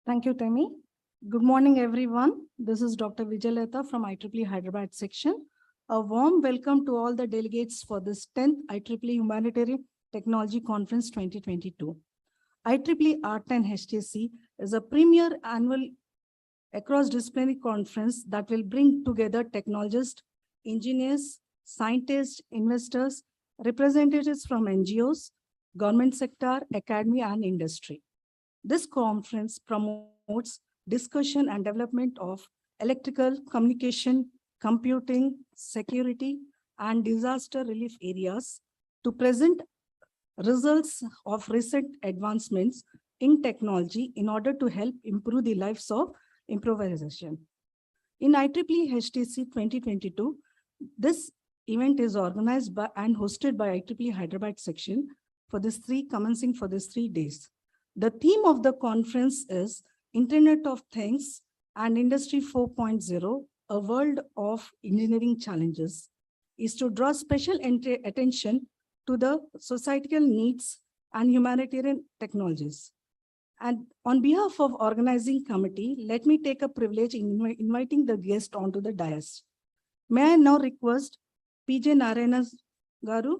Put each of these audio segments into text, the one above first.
Thank you, Temi. Good morning, everyone. This is Dr. Vijaylata from IEEE Hyderabad section. A warm welcome to all the delegates for this 10th IEEE Humanitarian Technology Conference 2022. IEEE R10 HTC is a premier annual across-disciplinary conference that will bring together technologists, engineers, scientists, investors, representatives from NGOs, government sector, academy, and industry. This conference promotes discussion and development of electrical, communication, computing, security, and disaster relief areas to present results of recent advancements in technology in order to help improve the lives of improvisation. In IEEE HTC 2022, this event is organized by and hosted by IEEE Hyderabad section commencing for these 3 days. The theme of the conference is Internet of Things and Industry 4.0, a world of engineering challenges, is to draw special attention to the societal needs and humanitarian technologies. And on behalf of organizing committee, let me take a privilege in inviting the guest onto the dais. May I now request PJ Narayana Garu,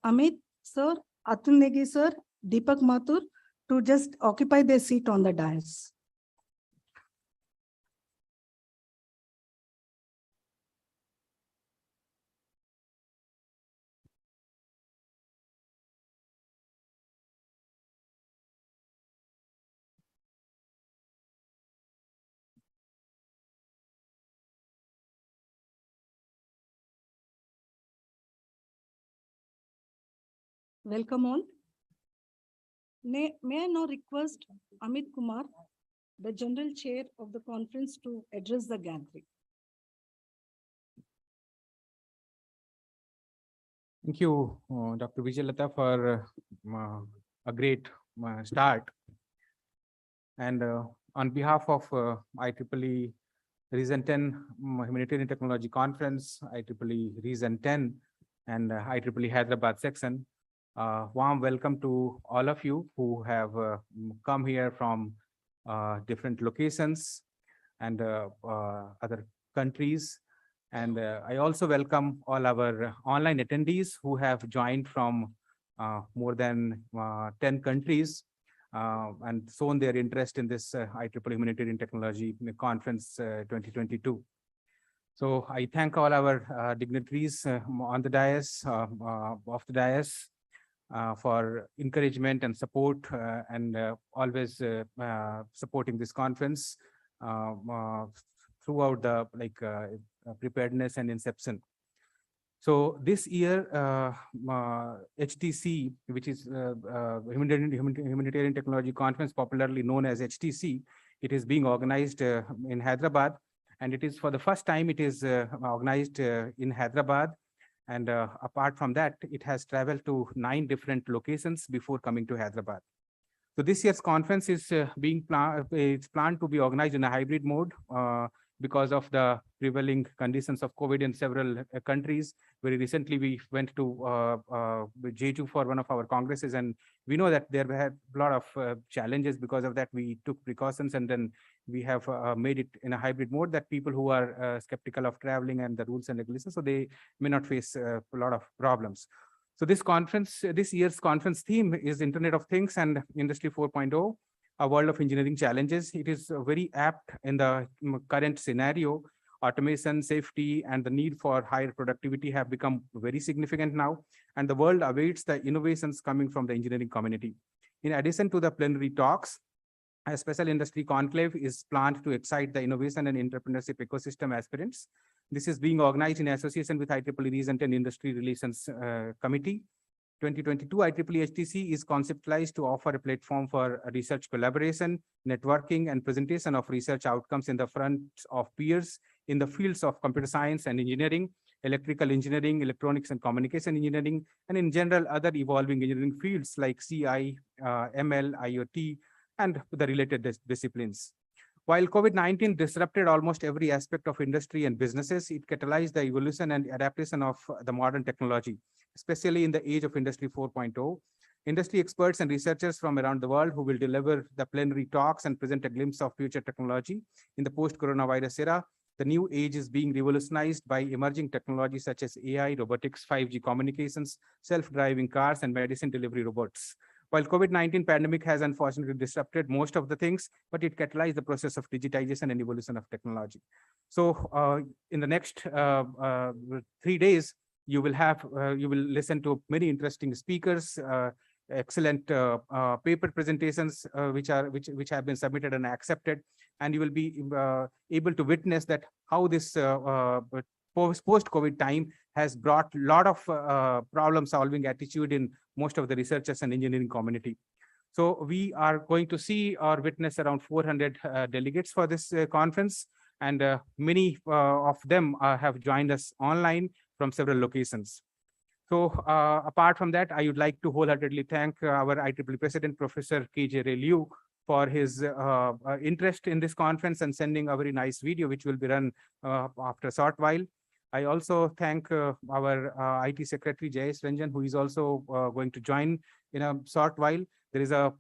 Amit sir, Atul Negi sir, Deepak Mathur to just occupy their seat on the dais. Welcome all. May I now request Amit Kumar, the General Chair of the conference, to address the gathering. Thank you, Dr. Vijayalata, for a great start. And on behalf of IEEE Reason 10 Humanitarian Technology Conference, IEEE Reason 10, and IEEE Hyderabad section, warm welcome to all of you who have come here from different locations and other countries. And I also welcome all our online attendees who have joined from more than 10 countries and shown their interest in this IEEE Humanitarian Technology Conference 2022. So I thank all our dignitaries on the dais, off the dais, for encouragement and support and always supporting this conference throughout the preparedness and inception. So this year, HTC, which is Humanitarian Technology Conference, popularly known as HTC, it is being organized in Hyderabad, and it is for the first time it is organized in Hyderabad. And apart from that, it has traveled to 9 different locations before coming to Hyderabad. So this year's conference is it's planned to be organized in a hybrid mode because of the prevailing conditions of COVID in several countries. Very recently, we went to Jeju for one of our congresses, and we know that there were a lot of challenges. Because of that, we took precautions, and then we have made it in a hybrid mode that people who are skeptical of traveling and the rules and regulations, so they may not face a lot of problems. So this year's conference theme is Internet of Things and Industry 4.0, a world of engineering challenges. It is very apt in the current scenario. Automation, safety, and the need for higher productivity have become very significant now, and the world awaits the innovations coming from the engineering community. In addition to the plenary talks, a special industry conclave is planned to excite the innovation and entrepreneurship ecosystem aspirants. This is being organized in association with IEEE Reason 10 Industry Relations Committee. 2022 IEEE HTC is conceptualized to offer a platform for research collaboration, networking, and presentation of research outcomes in the front of peers in the fields of computer science and engineering, electrical engineering, electronics and communication engineering, and in general, other evolving engineering fields like CI, ML, IoT, and the related disciplines. While COVID-19 disrupted almost every aspect of industry and businesses, it catalyzed the evolution and adaptation of the modern technology, especially in the age of Industry 4.0. Industry experts and researchers from around the world who will deliver the plenary talks and present a glimpse of future technology in the post-coronavirus era. The new age is being revolutionized by emerging technologies such as AI, robotics, 5G communications, self-driving cars, and medicine delivery robots. While COVID-19 pandemic has unfortunately disrupted most of the things, but it catalyzed the process of digitization and evolution of technology. So in the next 3 days, you will listen to many interesting speakers, excellent paper presentations which have been submitted and accepted, and you will be able to witness that how this post-COVID time has brought a lot of problem-solving attitude in most of the researchers and engineering community. So we are going to see or witness around 400 delegates for this conference, and many of them have joined us online from several locations. So apart from that, I would like to wholeheartedly thank our IEEE President, Professor KJ Ray Liu, for his interest in this conference and sending a very nice video, which will be run after a short while. I also thank our IT Secretary, Jayesh Ranjan, who is also going to join in a short while. There is a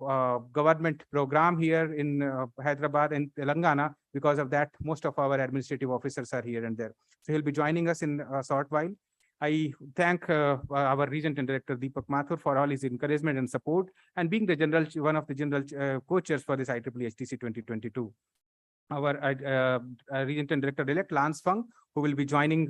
government program here in Hyderabad and Telangana. Because of that, most of our administrative officers are here and there. So he'll be joining us in a short while. I thank our Region Director Deepak Mathur for all his encouragement and support, and being the one of the general co-chairs for this IEEE HTC 2022. Our Region Director-elect Lance Fung, who will be joining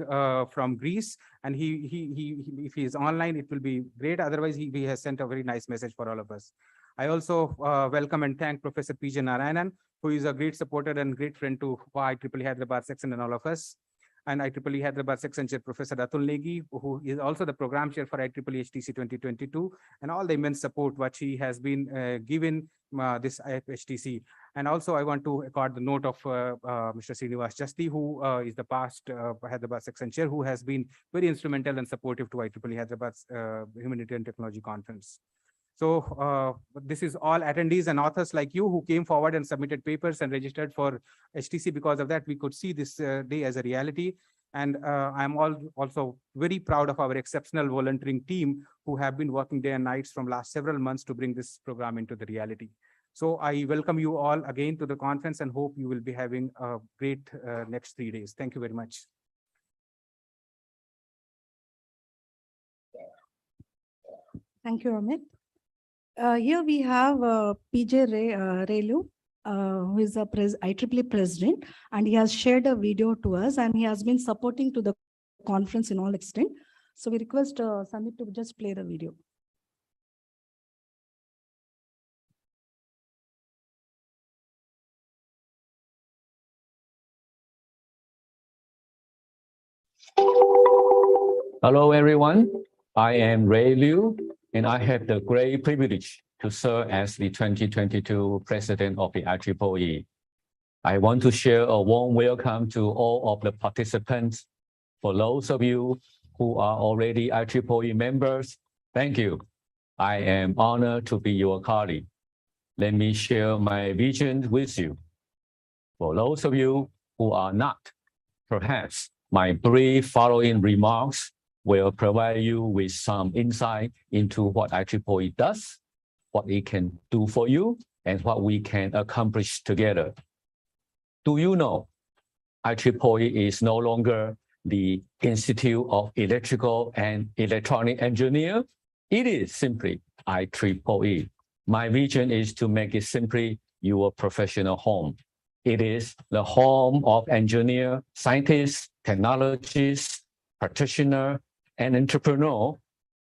from Greece, and if he is online, it will be great. Otherwise, he has sent a very nice message for all of us. I also welcome and thank Professor P.J. Narayanan, who is a great supporter and great friend to IEEE Hyderabad section and all of us. And IEEE Hyderabad section chair, Professor Atul Negi, who is also the program chair for IEEE HTC 2022, and all the immense support which he has been given this HTC. And also I want to accord the note of Mr. Srinivas Jasti, who is the past Hyderabad section chair, who has been very instrumental and supportive to IEEE Hyderabad's Humanitarian Technology Conference. So this is all attendees and authors like you who came forward and submitted papers and registered for HTC. Because of that, we could see this day as a reality. And I'm also very proud of our exceptional volunteering team who have been working day and nights from last several months to bring this program into the reality. So I welcome you all again to the conference and hope you will be having a great next 3 days. Thank you very much. Thank you, Amit. Here we have PJ Relu, who is a IEEE president, and he has shared a video to us, and he has been supporting to the conference in all extent. So we request Sandeep to just play the video. Hello, everyone. I am Ray Liu, and I have the great privilege to serve as the 2022 president of the IEEE. I want to share a warm welcome to all of the participants. For those of you who are already IEEE members, thank you. I am honored to be your colleague. Let me share my vision with you. For those of you who are not, perhaps my brief following remarks will provide you with some insight into what IEEE does, what it can do for you, and what we can accomplish together. Do you know IEEE is no longer the Institute of Electrical and Electronic Engineers? It is simply IEEE. My vision is to make it simply your professional home. It is the home of engineers, scientists, technologists, practitioners, and entrepreneurs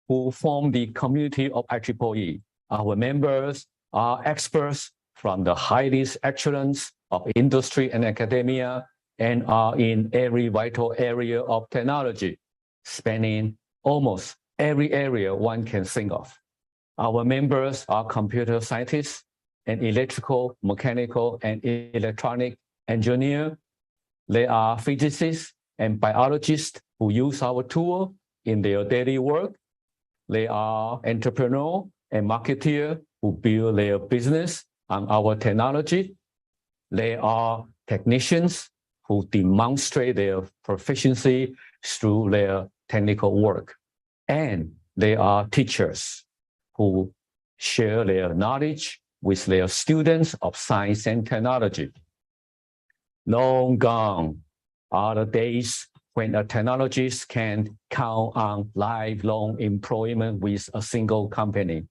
who form the community of IEEE. Our members are experts from the highest excellence of industry and academia, and are in every vital area of technology, spanning almost every area one can think of. Our members are computer scientists and electrical, mechanical, and electronic engineers. They are physicists and biologists who use our tool in their daily work. They are entrepreneurs and marketeers who build their business on our technology. They are technicians who demonstrate their proficiency through their technical work. And they are teachers who share their knowledge with their students of science and technology. Long gone are the days when a technologist can count on lifelong employment with a single company.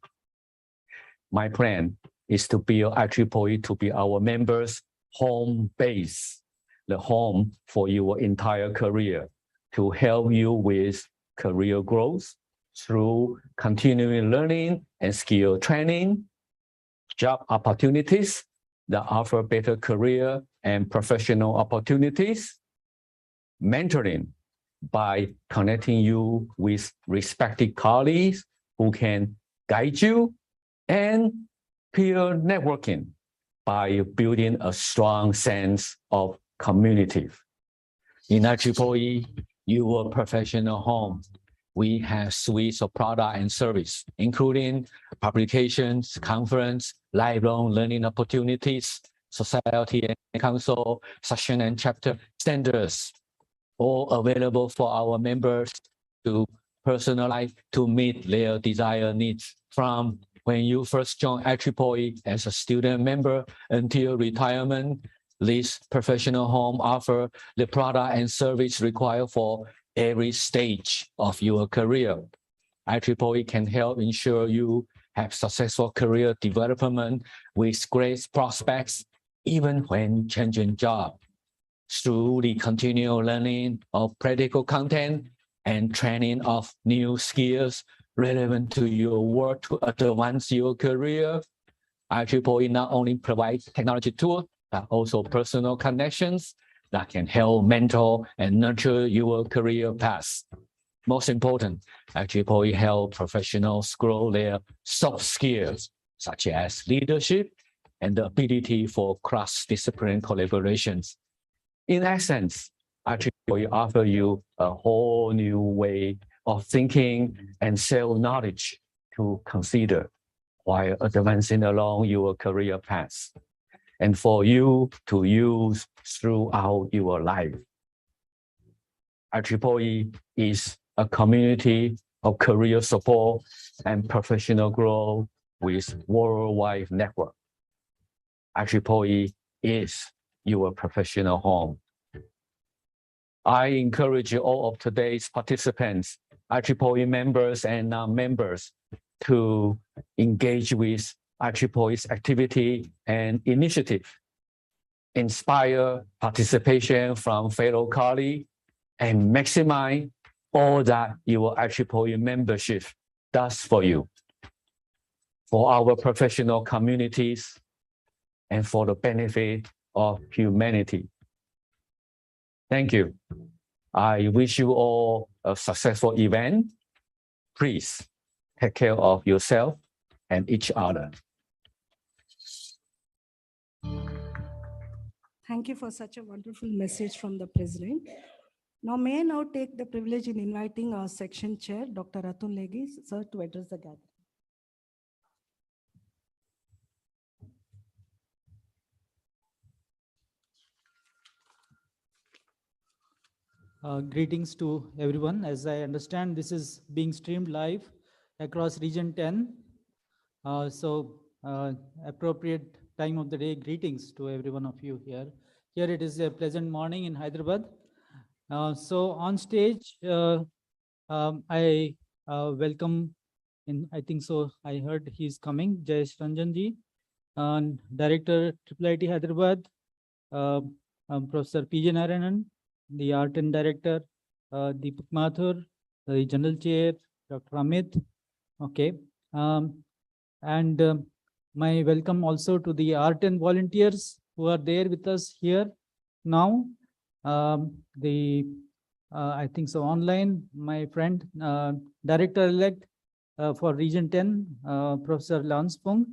My plan is to build IEEE to be our members' home base, the home for your entire career, to help you with career growth through continuing learning and skill training, job opportunities that offer better career and professional opportunities, mentoring by connecting you with respected colleagues who can guide you, and peer networking by building a strong sense of community. In IEEE, your professional home, we have suites of product and service, including publications, conference, lifelong learning opportunities, society and council, session and chapter standards, all available for our members to personalize to meet their desired needs, from when you first join IEEE as a student member until retirement, this professional home offers the product and service required for every stage of your career. IEEE can help ensure you have successful career development with great prospects, even when changing jobs. Through the continual learning of practical content and training of new skills relevant to your work to advance your career, IEEE not only provides technology tools, but also personal connections that can help mentor and nurture your career path. Most important, IEEE help professionals grow their soft skills, such as leadership and the ability for cross-disciplinary collaborations. In essence, IEEE offer you a whole new way of thinking and self-knowledge to consider while advancing along your career path, and for you to use throughout your life. IEEE is a community of career support and professional growth with worldwide network. IEEE is your professional home. I encourage all of today's participants, IEEE members and non-members, to engage with IEEE's activity and initiative, inspire participation from fellow colleagues, and maximize all that your IEEE membership does for you, for our professional communities, and for the benefit of humanity. Thank you. I wish you all a successful event. Please take care of yourself and each other. Thank you for such a wonderful message from the President. Now, may I now take the privilege in inviting our section chair, Dr. Atul Legi, sir, to address the gathering. Greetings to everyone. As I understand, this is being streamed live across Region 10. Appropriate time of the day greetings to every one of you here. Here it is a pleasant morning in Hyderabad. So on stage, I welcome, I think so, I heard he's coming, Jayesh Ranjanji, Director IIIT Hyderabad, Professor P.J. Narayanan, the R10 Director, Deepak Mathur, the General Chair, Dr. Amit. Okay. My welcome also to the R10 volunteers who are there with us here now. I think so online, my friend, Director-elect for Region 10, Professor Lance Pung,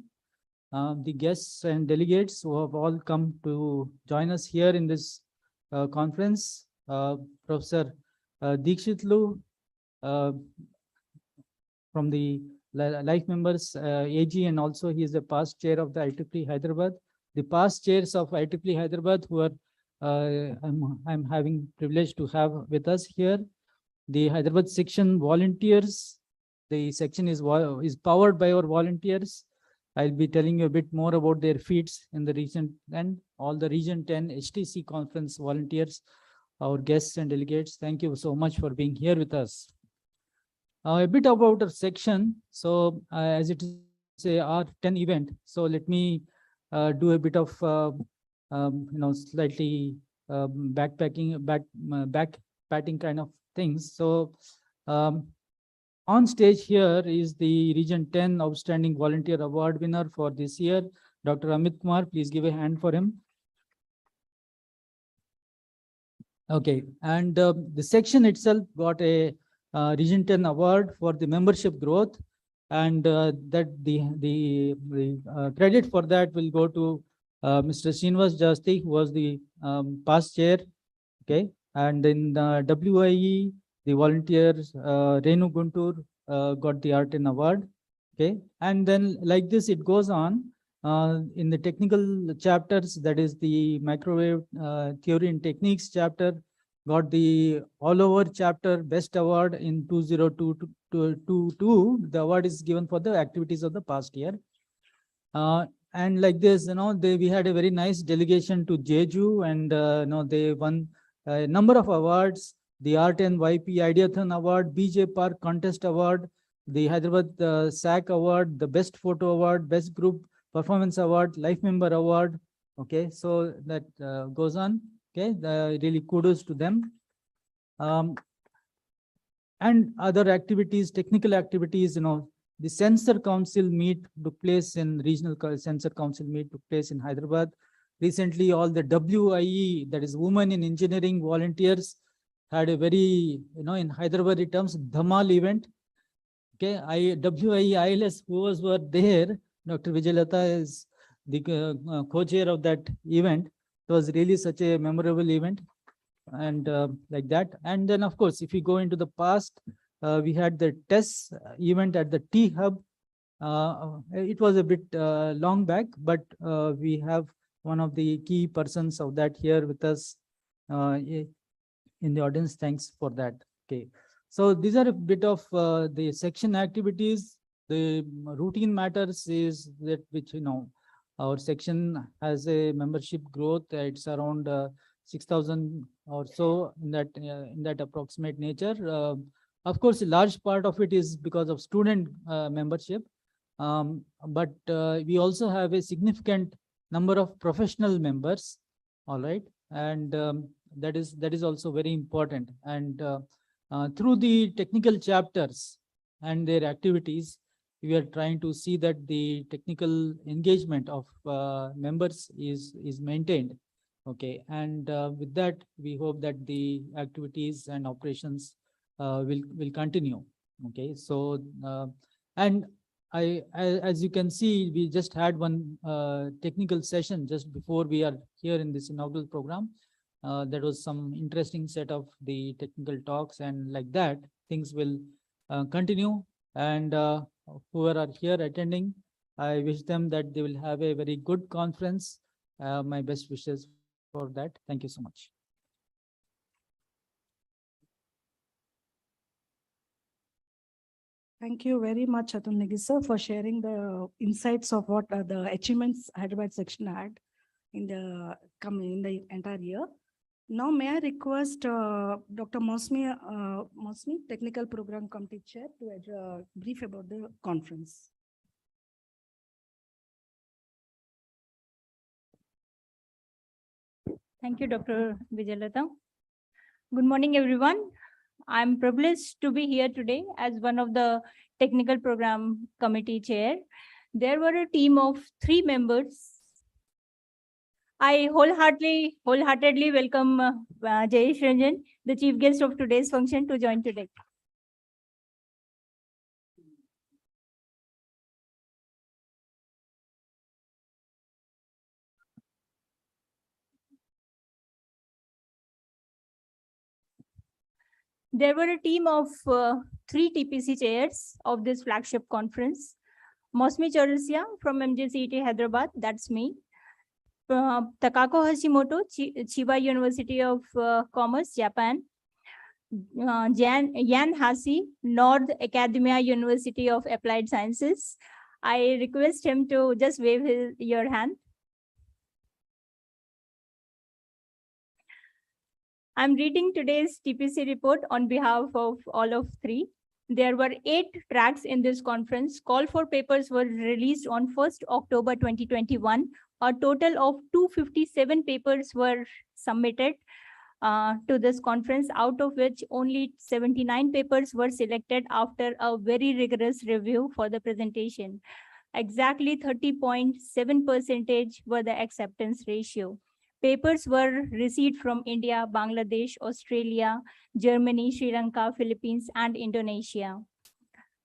the guests and delegates who have all come to join us here in this conference, Professor Dikshitlu from the Life Members AG, and also he is the past chair of the IEEE Hyderabad. The past chairs of IEEE Hyderabad who are I'm having privilege to have with us here. The Hyderabad section volunteers. The section is powered by our volunteers. I'll be telling you a bit more about their feats in the region and all the Region 10 HTC conference volunteers, our guests and delegates. Thank you so much for being here with us. A bit about our section. So as it is a R10 event, so let me do a bit of slightly backpatting kind of things. So on stage here is the Region 10 Outstanding Volunteer Award winner for this year, Dr. Amit Kumar. Please give a hand for him. Okay, and the section itself got a Region 10 award for the membership growth, and that the credit for that will go to Mr. Srinivas Jasti, who was the past chair. Okay, and in WIE, the volunteers Renu Guntur got the R10 award. Okay, and then like this it goes on in the technical chapters, that is the microwave theory and techniques chapter. got the all over chapter best award in 2022. The award is given for the activities of the past year. And like this, we had a very nice delegation to Jeju, and they won a number of awards: the R10 YP Ideathon Award, BJ Park Contest Award, the Hyderabad SAC Award, the Best Photo Award, Best Group Performance Award, Life Member Award. Okay, so that goes on. Okay, really kudos to them. And other activities, technical activities, the Censor Council meet took place in Censor Council meet took place in Hyderabad. Recently, all the WIE, that is Women in Engineering Volunteers, had a very, in Hyderabad terms, Dhamal event. Okay, WIE ILS, who were there, Dr. Vijayalata is the co-chair of that event. It was really such a memorable event, and like that. And then, of course, if we go into the past, we had the TESS event at the T-Hub. It was a bit long back, but we have one of the key persons of that here with us in the audience. Thanks for that. Okay, so these are a bit of the section activities. The routine matters is that which, our section has a membership growth. It's around 6,000 or so in that approximate nature. Of course, a large part of it is because of student membership, but we also have a significant number of professional members. All right, and that is also very important. And through the technical chapters and their activities, we are trying to see that the technical engagement of members is maintained. Okay, and with that, we hope that the activities and operations will continue. Okay, so and as you can see, we just had one technical session just before we are here in this inaugural program. There was some interesting set of the technical talks, and like that, things will continue. And whoever are here attending, I wish them that they will have a very good conference. My best wishes for that. Thank you so much. Thank you very much, Atul Negi, for sharing the insights of what are the achievements Hyderabad section had in the entire year. Now, may I request Dr. Mosmi, Technical Program Committee Chair, to brief about the conference. Thank you, Dr. Vijayalata. Good morning, everyone. I'm privileged to be here today as one of the Technical Program Committee Chair. There were a team of 3 members. I wholeheartedly welcome Jayesh Ranjan, the chief guest of today's function, to join today. There were a team of 3 TPC chairs of this flagship conference. Mosmi Chaurasia from MJCET Hyderabad, that's me. Takako Hashimoto, Chiba University of Commerce, Japan. Yan Hasi, North Academia University of Applied Sciences. I request him to just wave your hand. I'm reading today's TPC report on behalf of all of 3. There were 8 tracks in this conference. Call for papers were released on 1st October 2021. A total of 257 papers were submitted to this conference, out of which only 79 papers were selected after a very rigorous review for the presentation. Exactly 30.7% were the acceptance ratio. Papers were received from India, Bangladesh, Australia, Germany, Sri Lanka, Philippines, and Indonesia.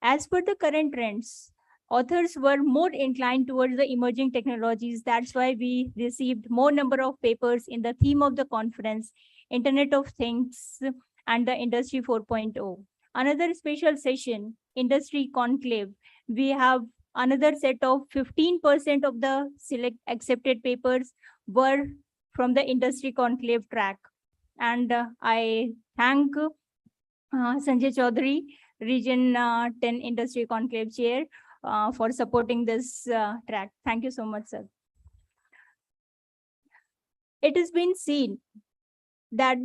As per the current trends, authors were more inclined towards the emerging technologies. That's why we received more number of papers in the theme of the conference, Internet of Things and the Industry 4.0. Another special session, Industry Conclave. We have another set of 15% of the accepted papers were from the Industry Conclave track. And I thank Sanjay Chaudhary, Region 10 Industry Conclave Chair, for supporting this track. Thank you so much, sir. It has been seen that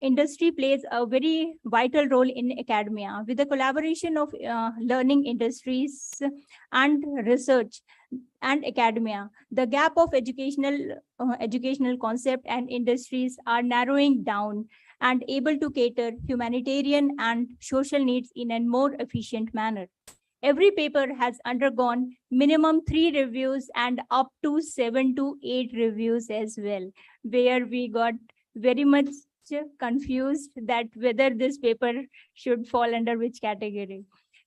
industry plays a very vital role in academia. With the collaboration of learning industries and research and academia, the gap of educational concept and industries are narrowing down and able to cater humanitarian and social needs in a more efficient manner. Every paper has undergone minimum 3 reviews and up to 7 to 8 reviews as well, where we got very much confused that whether this paper should fall under which category.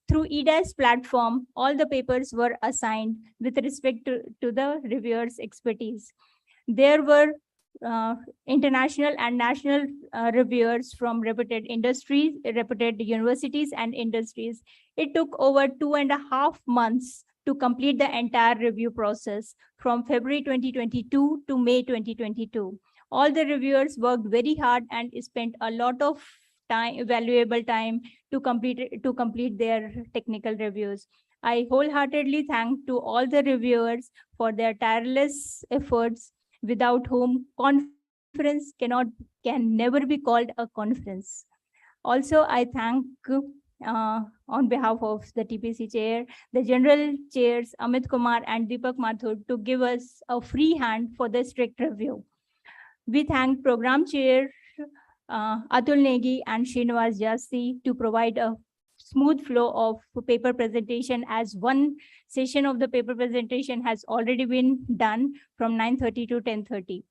Through EDAS platform, all the papers were assigned with respect to the reviewer's expertise. There were international and national reviewers from reputed industries, reputed universities and industries. It took over 2.5 months to complete the entire review process from February 2022 to May 2022. All the reviewers worked very hard and spent a lot of time, valuable time to complete their technical reviews. I wholeheartedly thank to all the reviewers for their tireless efforts, without whom conference can never be called a conference. Also, I thank on behalf of the TPC chair, the general chairs Amit Kumar and Deepak Mathur to give us a free hand for the strict review. We thank program chair Atul Negi and Srinivas Jasti to provide a smooth flow of paper presentation, as one session of the paper presentation has already been done from 9:30 to 10:30.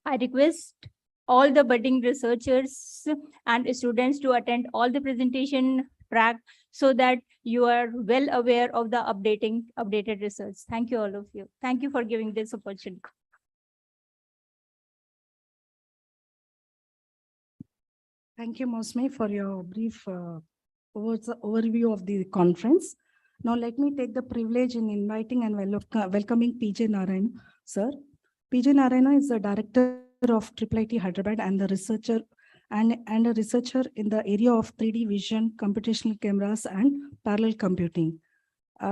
I request all the budding researchers and students to attend all the presentation track so that you are well aware of the updated research. Thank you, all of you. Thank you for giving this opportunity. Thank you, Mosme, for your brief overview of the conference. Now, let me take the privilege in inviting and welcoming PJ Narayan, sir. PJ Narayan is the director of IIIT Hyderabad and the researcher and a researcher in the area of 3D vision, computational cameras, and parallel computing.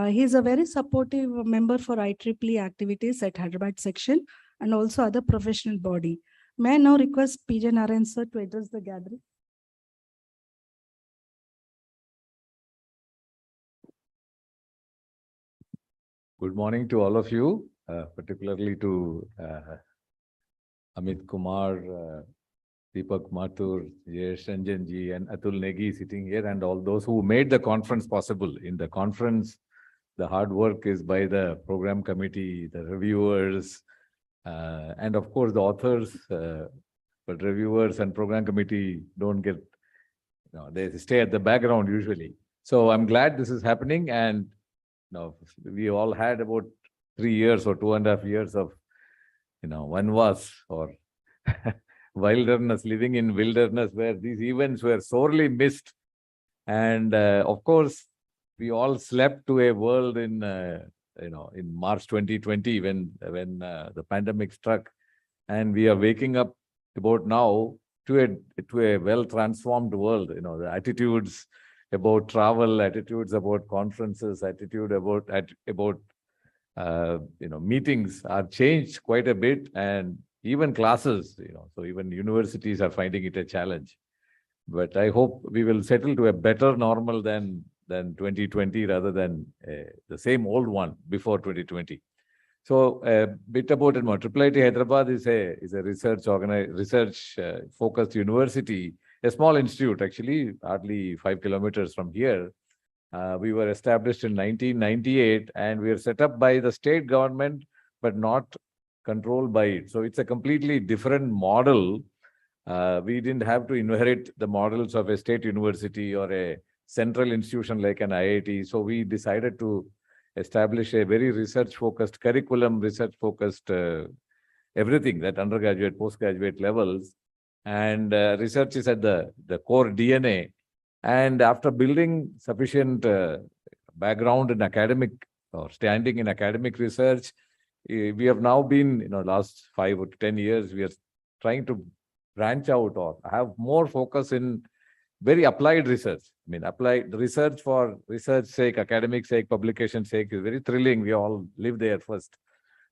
He is a very supportive member for IEEE activities at Hyderabad section and also other professional body. May I now request PJ Narayan, sir, to address the gathering? Good morning to all of you, particularly to Amit Kumar, Deepak Mathur, Yesh Ranjan ji, and Atul Negi sitting here, and all those who made the conference possible. In the conference, the hard work is by the program committee, the reviewers, and of course the authors, but reviewers and program committee don't get, they stay at the background usually. So I'm glad this is happening, and we all had about 3 years or 2.5 years of, vanvas or wilderness, living in wilderness, where these events were sorely missed. And of course, we all slept to a world in, in March 2020 when the pandemic struck, and we are waking up about now to a well-transformed world. The attitudes about travel, attitudes about conferences, attitude about meetings are changed quite a bit, and even classes, so even universities are finding it a challenge. But I hope we will settle to a better normal than 2020 rather than the same old one before 2020. So a bit about it more. IIIT Hyderabad is a research focused university, a small institute actually, hardly 5 kilometers from here. We were established in 1998, and we are set up by the state government, but not controlled by it. So it's a completely different model. We didn't have to inherit the models of a state university or a central institution like an IIT. So we decided to establish a very research-focused curriculum, research-focused everything, that undergraduate, postgraduate levels. And research is at the core DNA. And after building sufficient background in academic or standing in academic research, we have now been, last 5 or 10 years, we are trying to branch out or have more focus in very applied research. I mean, applied research for research sake, academic sake, publication sake is very thrilling. We all live there first.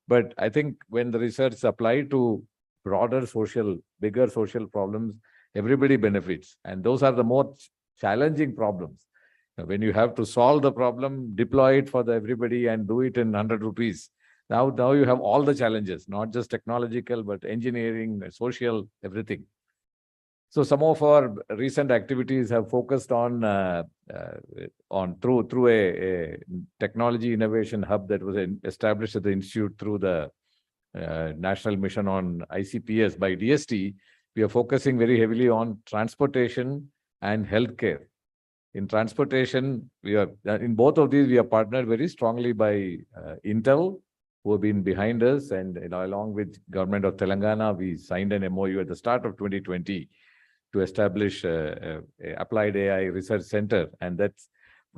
But I think when the research is applied to broader social, bigger social problems, everybody benefits. And those are the more challenging problems. When you have to solve the problem, deploy it for everybody and do it in 100 rupees. Now you have all the challenges, not just technological, but engineering, social, everything. So some of our recent activities have focused on through a technology innovation hub that was established at the institute through the National Mission on ICPS by DST. We are focusing very heavily on transportation and healthcare. In transportation, we are in both of these we are partnered very strongly by Intel, who have been behind us, and along with Government of Telangana, we signed an MOU at the start of 2020 to establish a Applied AI Research Center. And that's,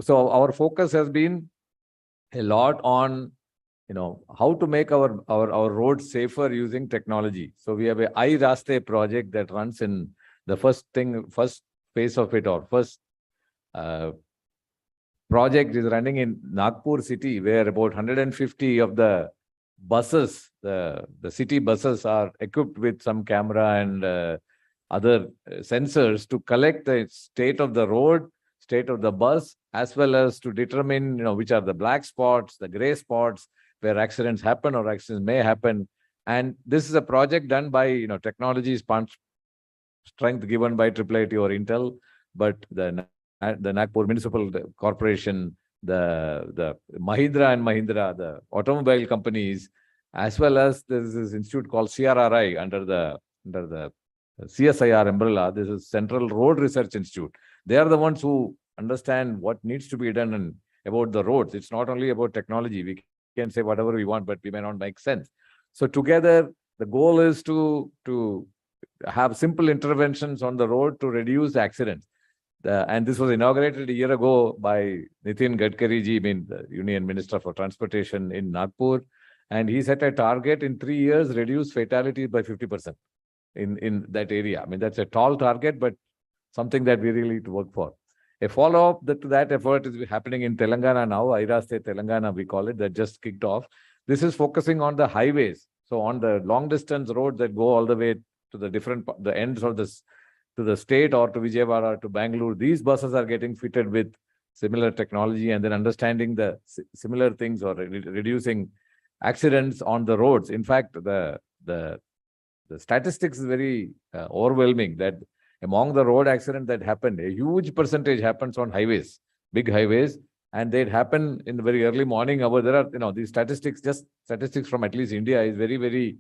so our focus has been a lot on, how to make our roads safer using technology. So we have a iRaste project that runs in the first phase of it, or first project is running in Nagpur city, where about 150 of the buses, the city buses are equipped with some camera and other sensors to collect the state of the road, state of the bus, as well as to determine, which are the black spots, the gray spots, where accidents happen or accidents may happen. And this is a project done by, technology strength given by IEEE or Intel, but the Nagpur Municipal Corporation, the Mahindra and Mahindra, the automobile companies, as well as there's this institute called CRRI under the CSIR umbrella. This is Central Road Research Institute. They are the ones who understand what needs to be done and about the roads. It's not only about technology. We can say whatever we want, but we may not make sense. So together, the goal is to have simple interventions on the road to reduce accidents. And this was inaugurated a year ago by Nitin Gadkari ji, the Union Minister for Transportation in Nagpur. And he set a target in 3 years, reduce fatalities by 50%. In that area. That's a tall target, but something that we really need to work for. A follow-up to that effort is happening in Telangana now, iRaste Telangana, we call it, that just kicked off. This is focusing on the highways. So on the long-distance roads that go all the way to the ends of to the state or to Vijayawada, to Bangalore, these buses are getting fitted with similar technology and then understanding the similar things or reducing accidents on the roads. In fact, the statistics is very overwhelming that among the road accidents that happened, a huge percentage happens on highways, big highways, and they'd happen in the very early morning hour. There are, these statistics, just statistics from at least India is very, very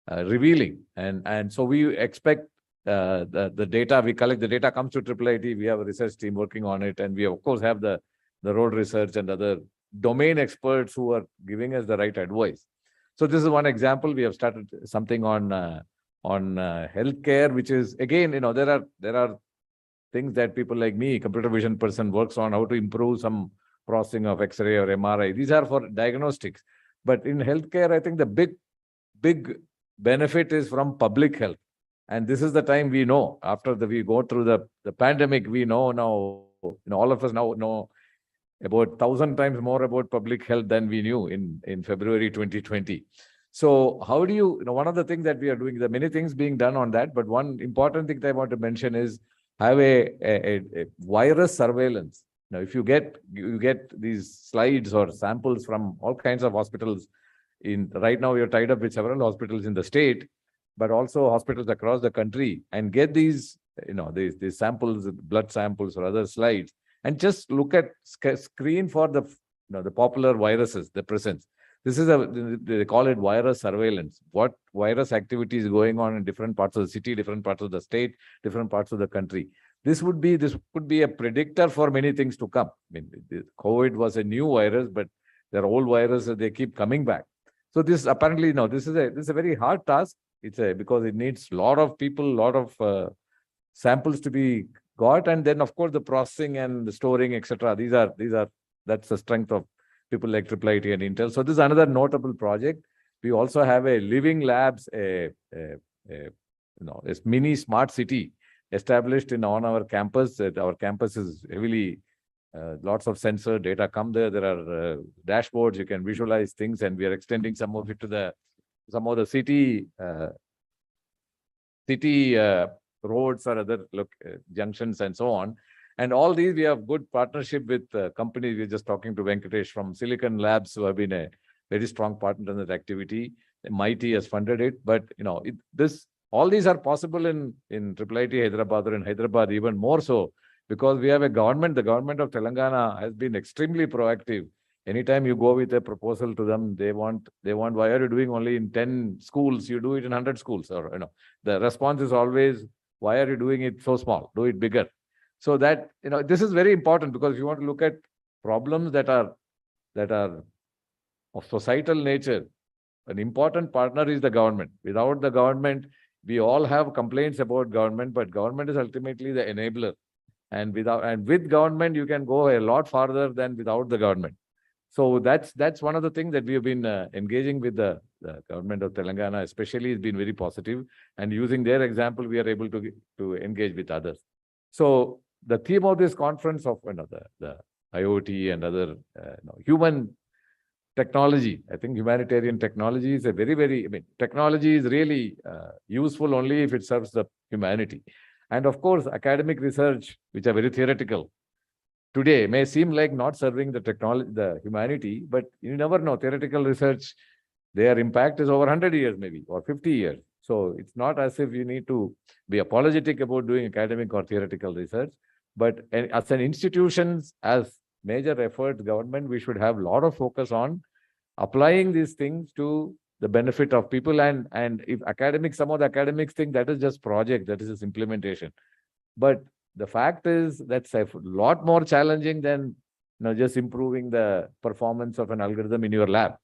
revealing. And so we expect the data, we collect the data comes to IIIT. We have a research team working on it. And we, of course, have the road research and other domain experts who are giving us the right advice. So this is one example. We have started something on healthcare, which is, again, there are things that people like me, computer vision person, works on how to improve some processing of X-ray or MRI. These are for diagnostics. But in healthcare, I think the big benefit is from public health. And this is the time we know, after we go through the pandemic, we know now, all of us now know about 1,000 times more about public health than we knew in February 2020. So how do you, one of the things that we are doing, there are many things being done on that, but one important thing that I want to mention is have a virus surveillance. Now, if you get these slides or samples from all kinds of hospitals, right now we are tied up with several hospitals in the state, but also hospitals across the country, and get these, these samples, blood samples or other slides, and just look at screen for the popular viruses, the presence. This is they call it virus surveillance. What virus activity is going on in different parts of the city, different parts of the state, different parts of the country. This could be a predictor for many things to come. COVID was a new virus, but there are old viruses, they keep coming back. So this apparently, this is a very hard task. Because it needs a lot of people, a lot of samples to be got, and then of course the processing and the storing, etc. That's the strength of people like IIIT and Intel. So this is another notable project. We also have a living labs, a a mini smart city established on our campus. Our campus is heavily, lots of sensor data come there. There are dashboards, you can visualize things, and we are extending some of it to some of the city roads or other junctions and so on. And all these, we have good partnership with companies. We're just talking to Venkatesh from Silicon Labs, who have been a very strong partner in that activity. MIT has funded it, but all these are possible in IIIT Hyderabad, or in Hyderabad even more so, because we have a government. The government of Telangana has been extremely proactive. Anytime you go with a proposal to them, they want, why are you doing only in 10 schools? You do it in 100 schools, or the response is always, why are you doing it so small? Do it bigger. So that, this is very important, because you want to look at problems that are of societal nature. An important partner is the government. Without the government, we all have complaints about government, but government is ultimately the enabler. And with government, you can go a lot farther than without the government. So that's one of the things that we have been engaging with the government of Telangana, especially, has been very positive. And using their example, we are able to engage with others. So the theme of this conference of the IoT and other human technology, I think humanitarian technology is a very, technology is really useful only if it serves the humanity. And of course, academic research, which are very theoretical, today may seem like not serving the humanity, but you never know. Theoretical research, their impact is over 100 years maybe, or 50 years. So it's not as if you need to be apologetic about doing academic or theoretical research, but as an institution, as major efforts, government, we should have a lot of focus on applying these things to the benefit of people. And if some of the academics think that is just project, that is just implementation. But the fact is that's a lot more challenging than just improving the performance of an algorithm in your lab,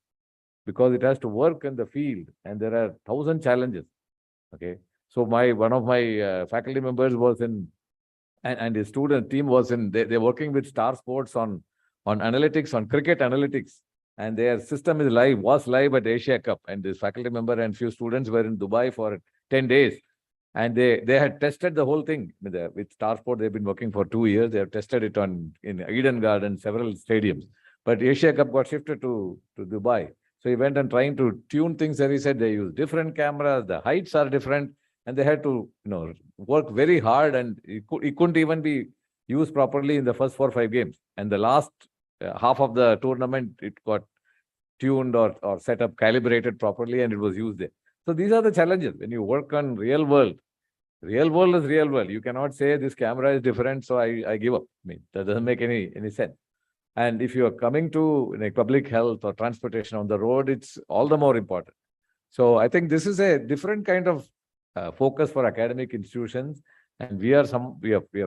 because it has to work in the field, and there are 1,000 challenges. Okay, so one of my faculty members was in, and his student team was in. They're working with Star Sports on analytics, on cricket analytics, and their system was live at Asia Cup. And this faculty member and few students were in Dubai for 10 days. And they had tested the whole thing with Star Sport. They've been working for 2 years. They have tested it in Eden Garden, several stadiums. But Asia Cup got shifted to Dubai. So he went and trying to tune things there. He said they use different cameras, the heights are different, and they had to work very hard, and it couldn't even be used properly in the first 4 or 5 games. And the last half of the tournament, it got tuned or set up, calibrated properly, and it was used there. So these are the challenges when you work on real world. Real world is real world. You cannot say this camera is different, so I give up. That doesn't make any sense. And if you are coming to public health or transportation on the road, it's all the more important. So I think this is a different kind of focus for academic institutions. And we have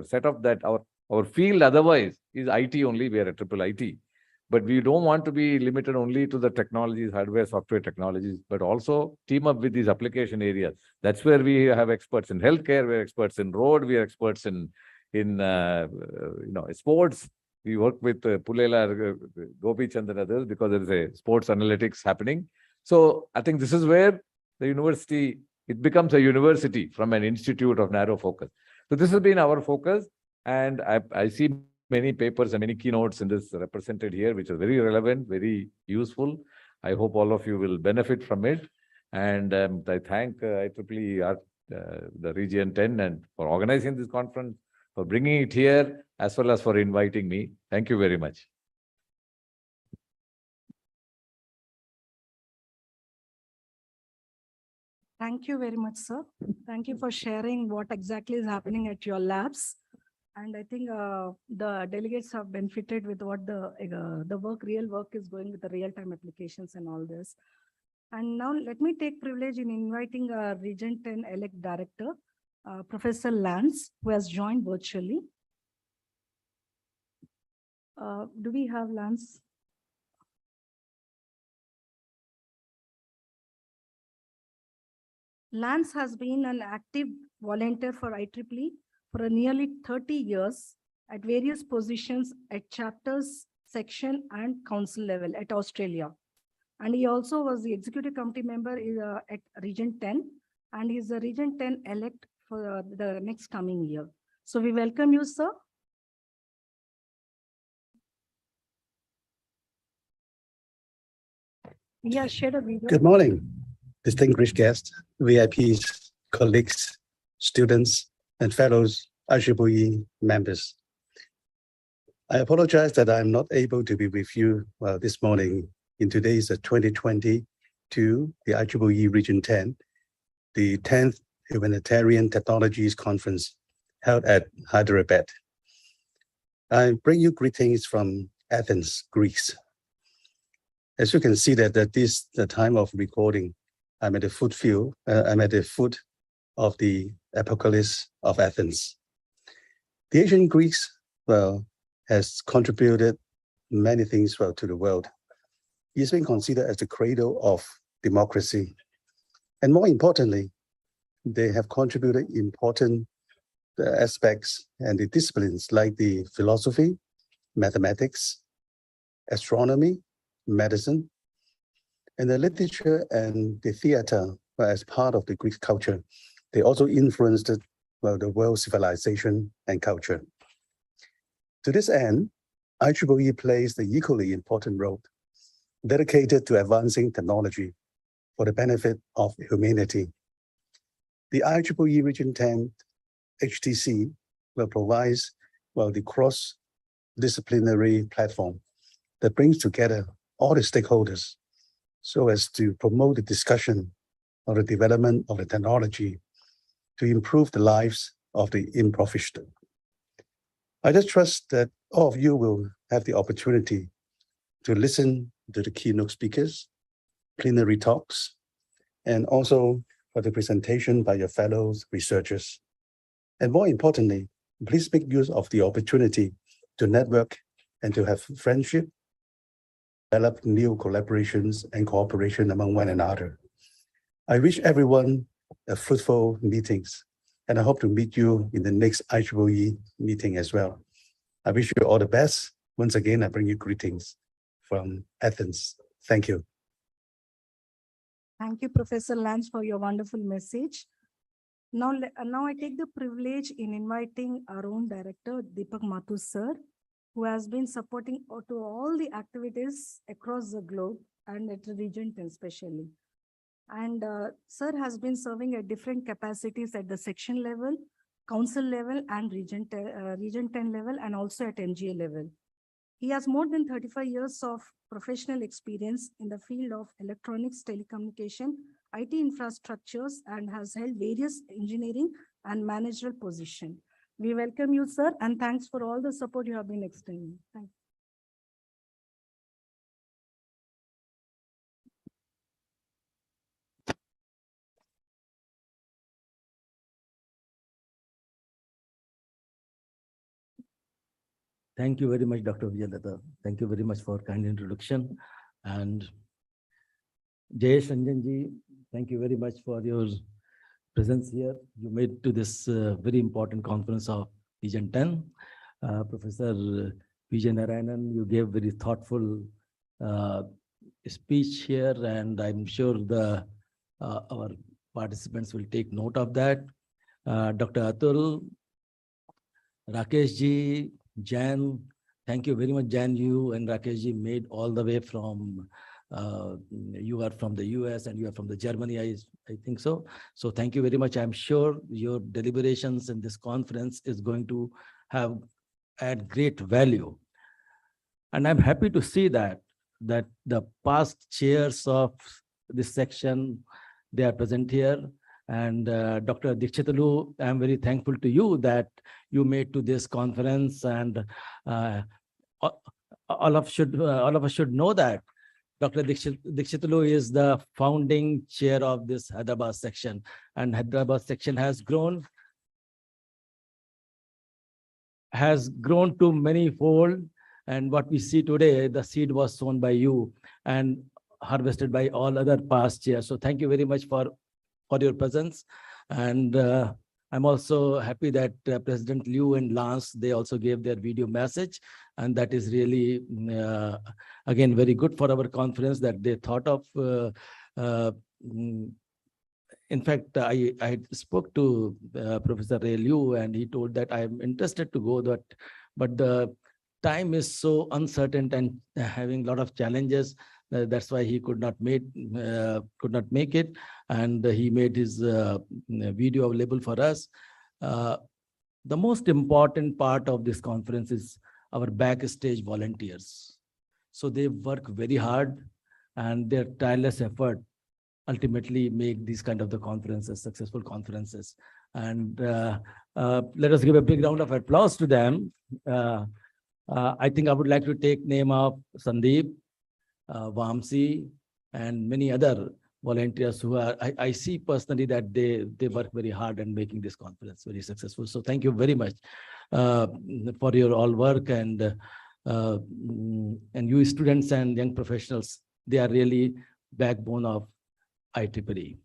set up that our field otherwise is IT only. We are a triple IT. But we don't want to be limited only to the technologies, hardware, software technologies, but also team up with these application areas. That's where we have experts in healthcare, we're experts in road, we are experts in sports. We work with Pulela, Gopichand and others, because there is a sports analytics happening. So I think this is where the university, it becomes a university from an institute of narrow focus. So this has been our focus, and I see many papers and many keynotes in this represented here, which are very relevant, very useful. I hope all of you will benefit from it. And I thank IEEE the Region 10 and for organizing this conference, for bringing it here, as well as for inviting me. Thank you very much. Thank you very much, sir. Thank you for sharing what exactly is happening at your labs. And I think the delegates have benefited with what the real work is going with the real-time applications and all this. And now let me take privilege in inviting our Region 10 elect director, Professor Lance, who has joined virtually. Do we have Lance? Lance has been an active volunteer for IEEE for nearly 30 years at various positions at chapters, section, and council level at Australia. And he also was the executive committee member at Region 10 and he's the Region 10 elect for the next coming year. So we welcome you, sir. Yeah, share a video. Good morning, distinguished guests, VIPs, colleagues, students, and fellows IEEE members. I apologize that I'm not able to be with you this morning in today's 2022, the IEEE Region 10, the 10th Humanitarian Technologies Conference held at Hyderabad. I bring you greetings from Athens, Greece. As you can see that this the time of recording, I'm at the foot of the Apocalypse of Athens. The ancient Greeks, has contributed many things to the world. It's been considered as the cradle of democracy. And more importantly, they have contributed important aspects and the disciplines like the philosophy, mathematics, astronomy, medicine, and the literature and the theater as part of the Greek culture. They also influenced the world civilization and culture. To this end, IEEE plays the equally important role dedicated to advancing technology for the benefit of humanity. The IEEE Region 10 HTC provides the cross-disciplinary platform that brings together all the stakeholders so as to promote the discussion of the development of the technology to improve the lives of the impoverished. I just trust that all of you will have the opportunity to listen to the keynote speakers, plenary talks, and also for the presentation by your fellow researchers. And more importantly, please make use of the opportunity to network and to have friendship, develop new collaborations and cooperation among one another. I wish everyone a fruitful meetings, and I hope to meet you in the next IEEE meeting as well. I wish you all the best. Once again, I bring you greetings from Athens. Thank you. Thank you, Professor Lance, for your wonderful message. Now I take the privilege in inviting our own director, Deepak Mathur sir, who has been supporting to all the activities across the globe and at the Region 10 especially. And sir has been serving at different capacities at the section level, council level, and Region 10 level, and also at MGA level. He has more than 35 years of professional experience in the field of electronics, telecommunication, IT infrastructures, and has held various engineering and managerial positions. We welcome you, sir, and thanks for all the support you have been extending. Thank you. Thank you very much, Dr. Vijaylata. Thank you very much for kind introduction. And Jayesh Ranjanji, thank you very much for your presence here. You made to this very important conference of Region 10. Professor Vijay Narayanan, you gave very thoughtful speech here, and I'm sure our participants will take note of that. Dr. Atul, Rakesh ji, Jan, thank you very much, Jan. You and Rakesh ji made all the way from, you are from the US and you are from the Germany, I think so. So thank you very much. I'm sure your deliberations in this conference is going to add great value. And I'm happy to see that the past chairs of this section, they are present here. And Dr. Dikshitalu, I'm very thankful to you that you made to this conference, and all of us should know that Dr. Dikshitalu is the founding chair of this Hyderabad section, and Hyderabad section has grown to many fold. And what we see today, the seed was sown by you and harvested by all other past chairs. So thank you very much for your presence. And I'm also happy that President Liu and Lance, they also gave their video message. And that is really, again, very good for our conference that they thought of in in fact, I spoke to Professor Ray Liu, and he told that I am interested to go, but the time is so uncertain and having a lot of challenges. That's why he could not make it, and he made his video available for us. The most important part of this conference is our backstage volunteers. So they work very hard, and their tireless effort ultimately make these kind of the conferences successful conferences. And let us give a big round of applause to them. I think I would like to take name of Sandeep, Vamsi, and many other volunteers who are, I see personally that they work very hard and making this conference very successful. So thank you very much for your all work, and you students and young professionals, they are really backbone of IEEE.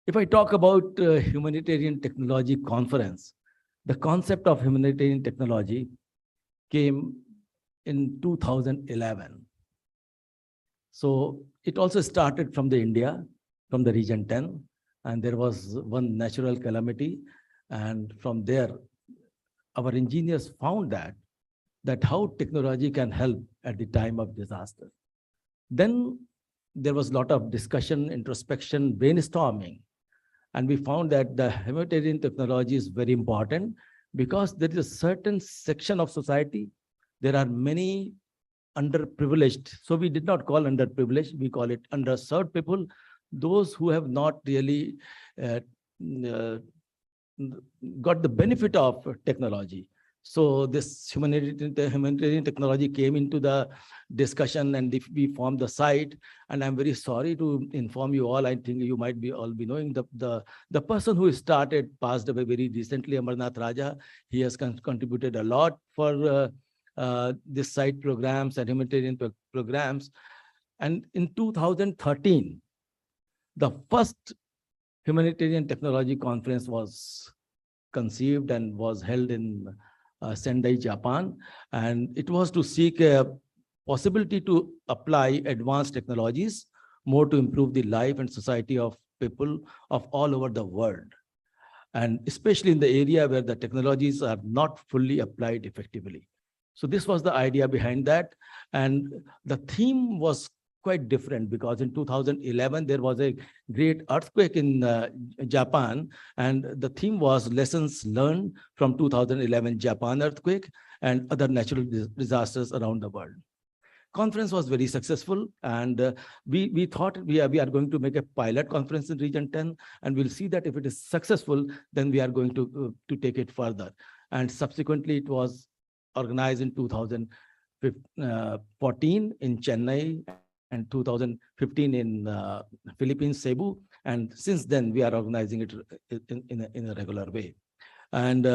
If I talk about Humanitarian Technology Conference, the concept of humanitarian technology came in 2011. So it also started from the India, from the region 10, and there was one natural calamity. And from there, our engineers found that how technology can help at the time of disaster. Then there was a lot of discussion, introspection, brainstorming. And we found that the humanitarian technology is very important because there is a certain section of society, there are many underprivileged. So we did not call underprivileged, we call it underserved people, those who have not really got the benefit of technology. So this humanitarian technology came into the discussion, and we formed the site. And I'm very sorry to inform you all, I think you might be all be knowing the person who started passed away very recently, Amarnath Raja. He has contributed a lot for this site programs and humanitarian programs. And in 2013, the first humanitarian technology conference was conceived and was held in Sendai, Japan, and it was to seek a possibility to apply advanced technologies more to improve the life and society of people of all over the world, and especially in the area where the technologies are not fully applied effectively. So this was the idea behind that, and the theme was quite different because in 2011 there was a great earthquake in Japan, and the theme was lessons learned from 2011 Japan earthquake and other natural disasters around the world. Conference was very successful, and we thought we are going to make a pilot conference in region 10, and we'll see that if it is successful, then we are going to take it further. And subsequently it was organized in 2014 in Chennai, and 2015 in Philippines, Cebu. And since then, we are organizing it in a regular way. And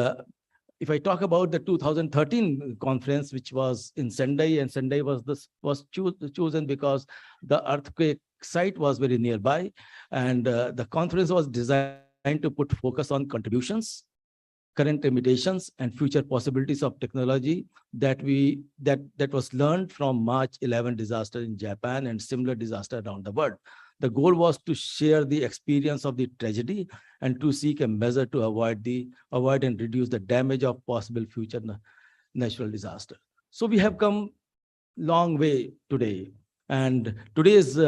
if I talk about the 2013 conference, which was in Sendai, and Sendai was chosen because the earthquake site was very nearby. And the conference was designed to put focus on contributions, current limitations, and future possibilities of technology that was learned from March 11 disaster in Japan and similar disaster around the world. The goal was to share the experience of the tragedy and to seek a measure to avoid and reduce the damage of possible future natural disaster. So we have come long way today, and today's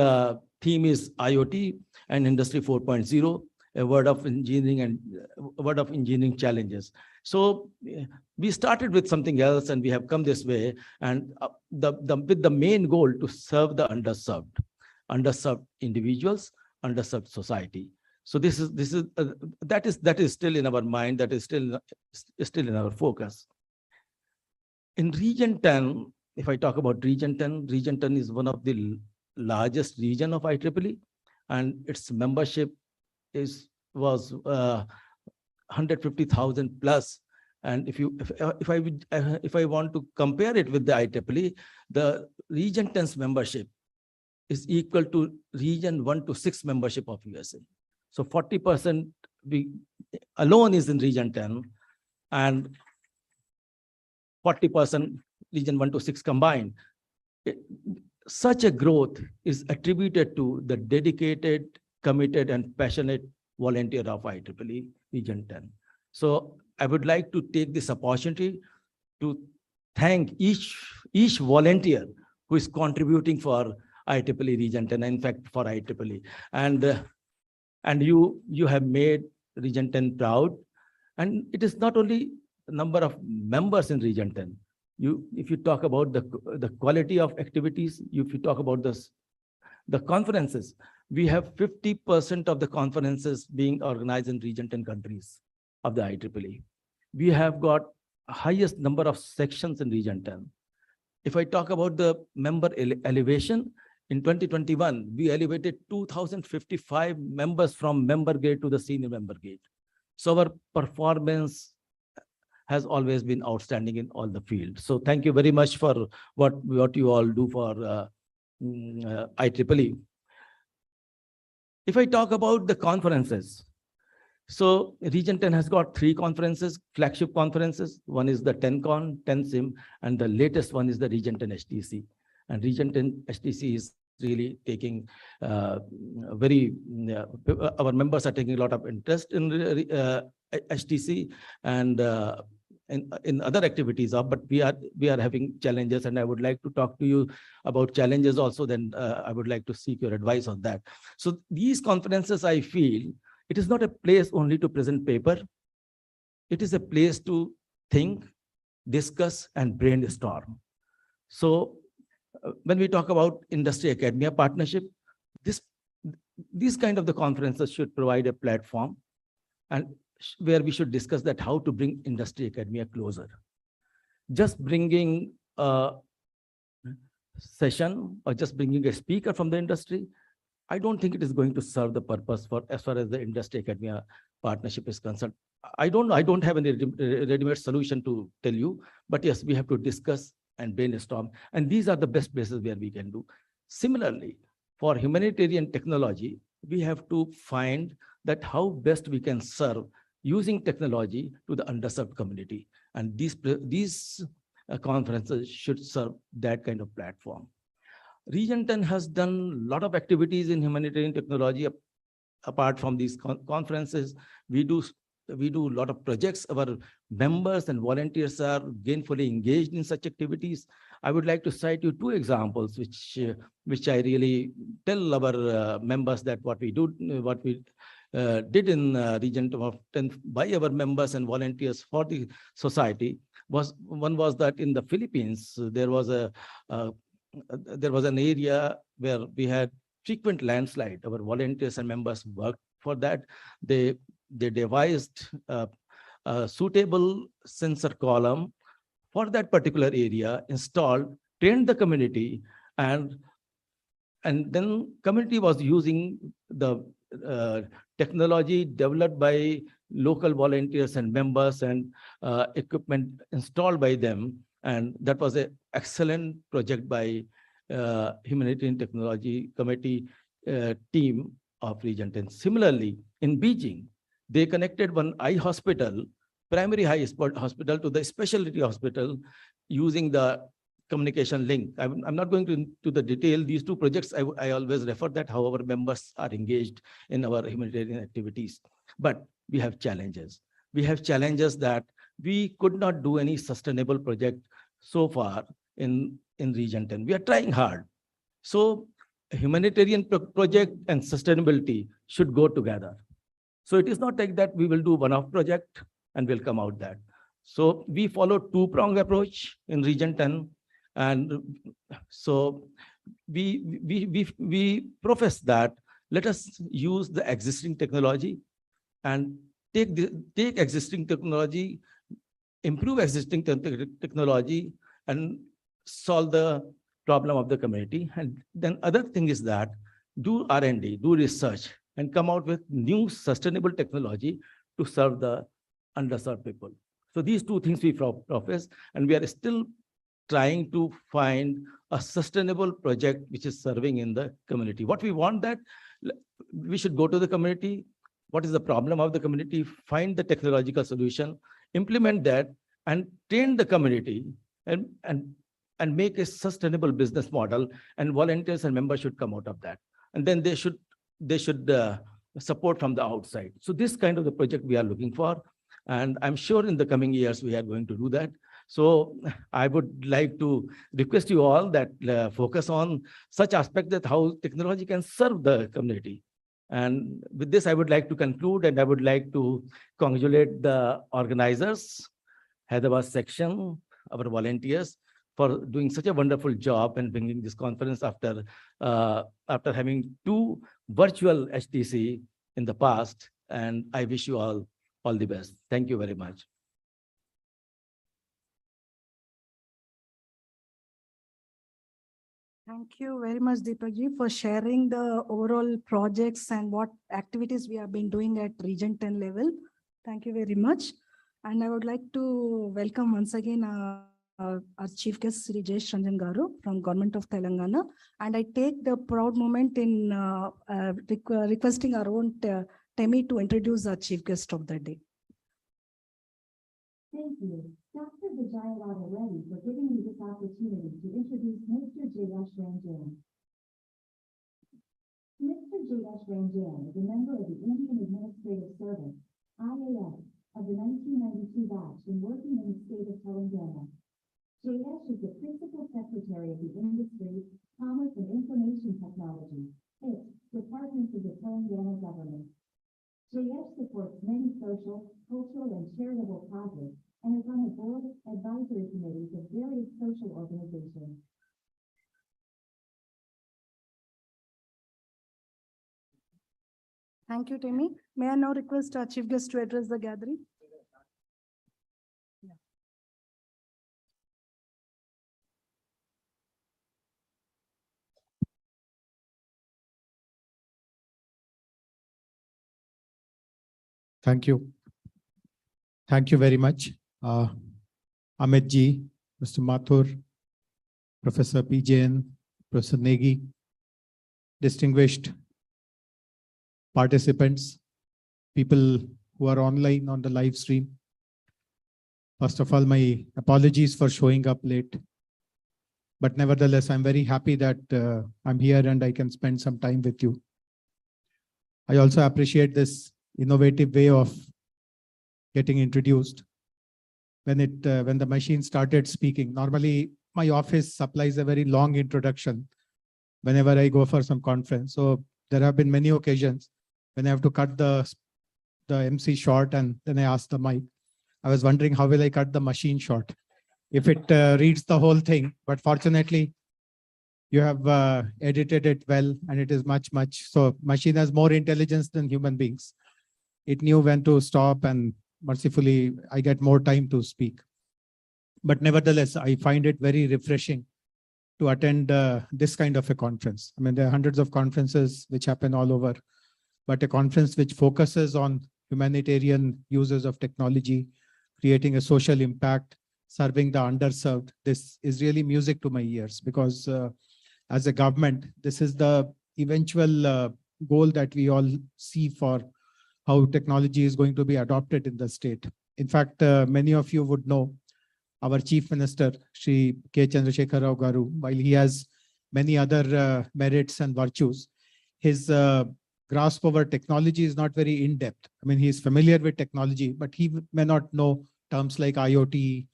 theme is IoT and Industry 4.0. A word of engineering challenges. So we started with something else, and we have come this way, and with the main goal to serve the underserved individuals, underserved society. So that is still in our mind, that is still in our focus. In region 10, if I talk about region 10 is one of the largest region of IEEE, and its membership was 150,000 plus. And if I want to compare it with the IEEE, the region 10's membership is equal to region 1 to 6 membership of USA. So 40% alone is in region 10, and 40% region 1 to 6 combined. Such a growth is attributed to the dedicated committed and passionate volunteer of IEEE Region 10. So I would like to take this opportunity to thank each volunteer who is contributing for IEEE Region 10, in fact, for IEEE. And you have made Region 10 proud. And it is not only the number of members in Region 10. If you talk about the quality of activities, if you talk about the conferences, we have 50% of the conferences being organized in Region 10 countries of the IEEE. We have got highest number of sections in Region 10. If I talk about the member elevation, in 2021, we elevated 2,055 members from member grade to the senior member grade. So our performance has always been outstanding in all the fields. So thank you very much for what you all do for IEEE. If I talk about the conferences, so Region 10 has got 3 conferences, flagship conferences. One is the 10Con, 10SIM, and the latest one is the Region 10 HTC. And Region 10 HTC is really taking our members are taking a lot of interest in HTC and in other activities, but we are having challenges, and I would like to talk to you about challenges also. Then I would like to seek your advice on that. So these conferences, I feel, it is not a place only to present paper. It is a place to think, discuss, and brainstorm. So when we talk about industry academia partnership, these kind of the conferences should provide a platform and where we should discuss that how to bring industry academia closer. Just bringing a session or just bringing a speaker from the industry, I don't think it is going to serve the purpose for as far as the industry academia partnership is concerned. I don't have any ready-made solution to tell you, but yes, we have to discuss and brainstorm. And these are the best places where we can do. Similarly, for humanitarian technology, we have to find that how best we can serve using technology to the underserved community. And these conferences should serve that kind of platform. Region 10 has done a lot of activities in humanitarian technology. Apart from these conferences, we do a lot of projects. Our members and volunteers are gainfully engaged in such activities. I would like to cite you 2 examples, which I really tell our members that what we did in Region 10 by our members and volunteers for the society was that in the Philippines there was an area where we had frequent landslide. Our volunteers and members worked for that. They devised a suitable sensor column for that particular area, installed, trained the community, and then community was using the technology developed by local volunteers and members and equipment installed by them. And that was an excellent project by Humanitarian Technology Committee team of Region 10. Similarly, in Beijing, they connected one eye hospital, primary eye hospital, to the specialty hospital using the communication link. I'm not going to the detail. These 2 projects, I always refer that how our members are engaged in our humanitarian activities. But we have challenges. We have challenges that we could not do any sustainable project so far in Region 10. We are trying hard. So humanitarian project and sustainability should go together. So it is not like that we will do one-off project and we'll come out that. So we follow 2-pronged approach in Region 10. And so we profess that let us use the existing technology and take existing technology, improve existing technology, and solve the problem of the community. And then other thing is that do R&D, do research, and come out with new sustainable technology to serve the underserved people. So these 2 things we profess, and we are still trying to find a sustainable project which is serving in the community. What we want that we should go to the community. What is the problem of the community? Find the technological solution, implement that, and train the community, and make a sustainable business model. And volunteers and members should come out of that. And then they should they should support from the outside. So this kind of the project we are looking for. And I'm sure in the coming years, we are going to do that. So I would like to request you all that focus on such aspect that how technology can serve the community. And with this, I would like to conclude, and I would like to congratulate the organizers, Hyderabad section, our volunteers, for doing such a wonderful job and bringing this conference after having 2 virtual HTC in the past. And I wish you all the best. Thank you very much. Thank you very much, Deepakji, for sharing the overall projects and what activities we have been doing at Region 10 level. Thank you very much. And I would like to welcome once again our Chief Guest, Sri Jayesh Ranjan Garu from Government of Telangana. And I take the proud moment in requesting our own Temi to introduce our Chief Guest of the day. Thank you, Dr. Vijayawada Reddy, for giving me this opportunity to introduce Mr. Jayesh Ranjan. Mr. Jayesh Ranjan is a member of the Indian Administrative Service, IAS, of the 1992 batch and working in the state of Telangana. Jayesh is the Principal Secretary of the Industry, Commerce and Information Technology, Department of the Telangana government. Jayesh supports many social, cultural, and charitable causes and is on the board advisory committees of various social organizations. Thank you, Temi. May I now request our Chief Guest to address the gathering? Thank you. Thank you very much. Amit ji, Mr. Mathur, Professor P. Jain, Professor Negi, distinguished participants, people who are online on the live stream. First of all, my apologies for showing up late. But nevertheless, I'm very happy that I'm here and I can spend some time with you. I also appreciate this innovative way of getting introduced. When the machine started speaking, normally my office supplies a very long introduction whenever I go for some conference. So there have been many occasions when I have to cut the MC short and then I ask the mic. I was wondering how will I cut the machine short if it reads the whole thing. But fortunately, you have edited it well and it is much. So machine has more intelligence than human beings. It knew when to stop and mercifully I get more time to speak. But nevertheless, I find it very refreshing to attend this kind of a conference. I mean, there are hundreds of conferences which happen all over, but a conference which focuses on humanitarian uses of technology, creating a social impact, serving the underserved. This is really music to my ears because as a government, this is the eventual goal that we all see for how technology is going to be adopted in the state. In fact, many of you would know our Chief Minister, Shri K. Chandrasekhar Rao Garu, while he has many other merits and virtues, his grasp over technology is not very in-depth. I mean, he is familiar with technology, but he may not know terms like IoT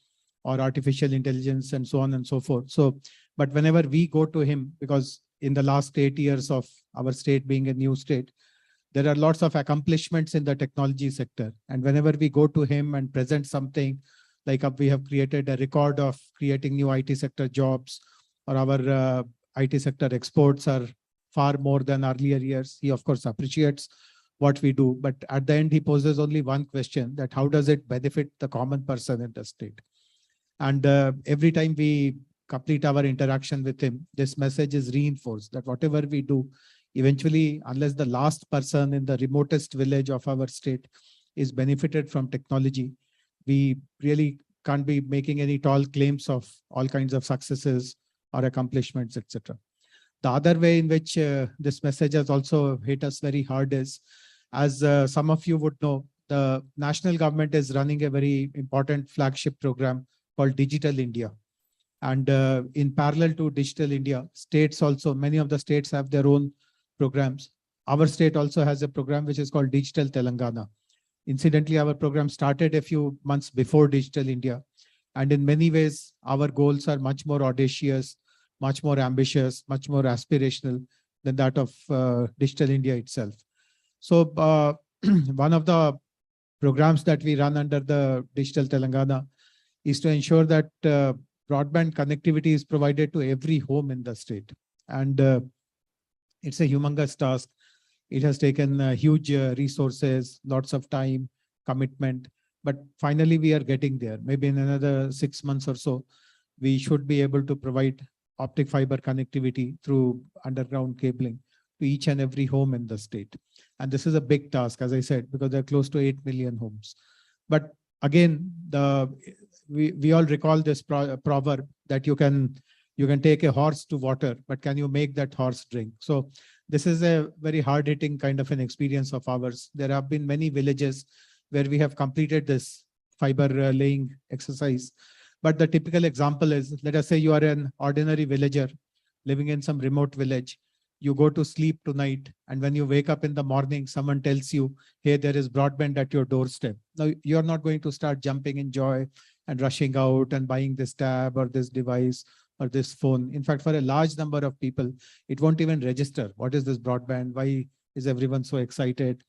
or artificial intelligence and so on and so forth. So, but whenever we go to him, because in the last 8 years of our state being a new state, there are lots of accomplishments in the technology sector. And whenever we go to him and present something, like we have created a record of creating new IT sector jobs, or our IT sector exports are far more than earlier years. He, of course, appreciates what we do. But at the end, he poses only one question, that how does it benefit the common person in the state? And every time we complete our interaction with him, this message is reinforced that whatever we do, eventually, unless the last person in the remotest village of our state is benefited from technology, we really can't be making any tall claims of all kinds of successes or accomplishments, etc. The other way in which this message has also hit us very hard is, as some of you would know, the national government is running a very important flagship program called Digital India. And in parallel to Digital India, states also, many of the states have their own programs. our state also has a program which is called Digital Telangana. Incidentally, our program started a few months before Digital India. And in many ways, our goals are much more audacious, much more ambitious, much more aspirational than that of Digital India itself. So one of the programs that we run under the Digital Telangana is to ensure that broadband connectivity is provided to every home in the state. And it's a humongous task. It has taken huge resources, lots of time, commitment, but finally we are getting there. Maybe in another 6 months or so, we should be able to provide optic fiber connectivity through underground cabling to each and every home in the state. And this is a big task, as I said, because there are close to 8 million homes. But again, we all recall this proverb that you can take a horse to water, but can you make that horse drink? So this is a very hard-hitting kind of an experience of ours. There have been many villages where we have completed this fiber laying exercise. But the typical example is, let us say you are an ordinary villager living in some remote village. You go to sleep tonight, and when you wake up in the morning, someone tells you, hey, there is broadband at your doorstep. Now, you're not going to start jumping in joy and rushing out and buying this tab or this device or this phone. In fact, for a large number of people, it won't even register. What is this broadband? Why is everyone so excited?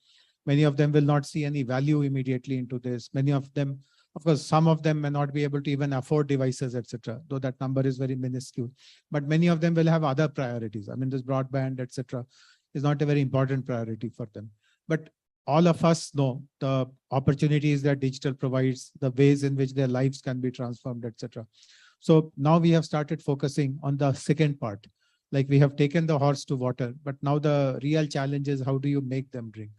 Many of them will not see any value immediately into this. Many of them, of course, some of them may not be able to even afford devices, etc., though that number is very minuscule. But many of them will have other priorities. I mean, this broadband, etc., is not a very important priority for them. But all of us know the opportunities that digital provides, the ways in which their lives can be transformed, etc. So now we have started focusing on the second part. Like, we have taken the horse to water, but now the real challenge is, how do you make them drink?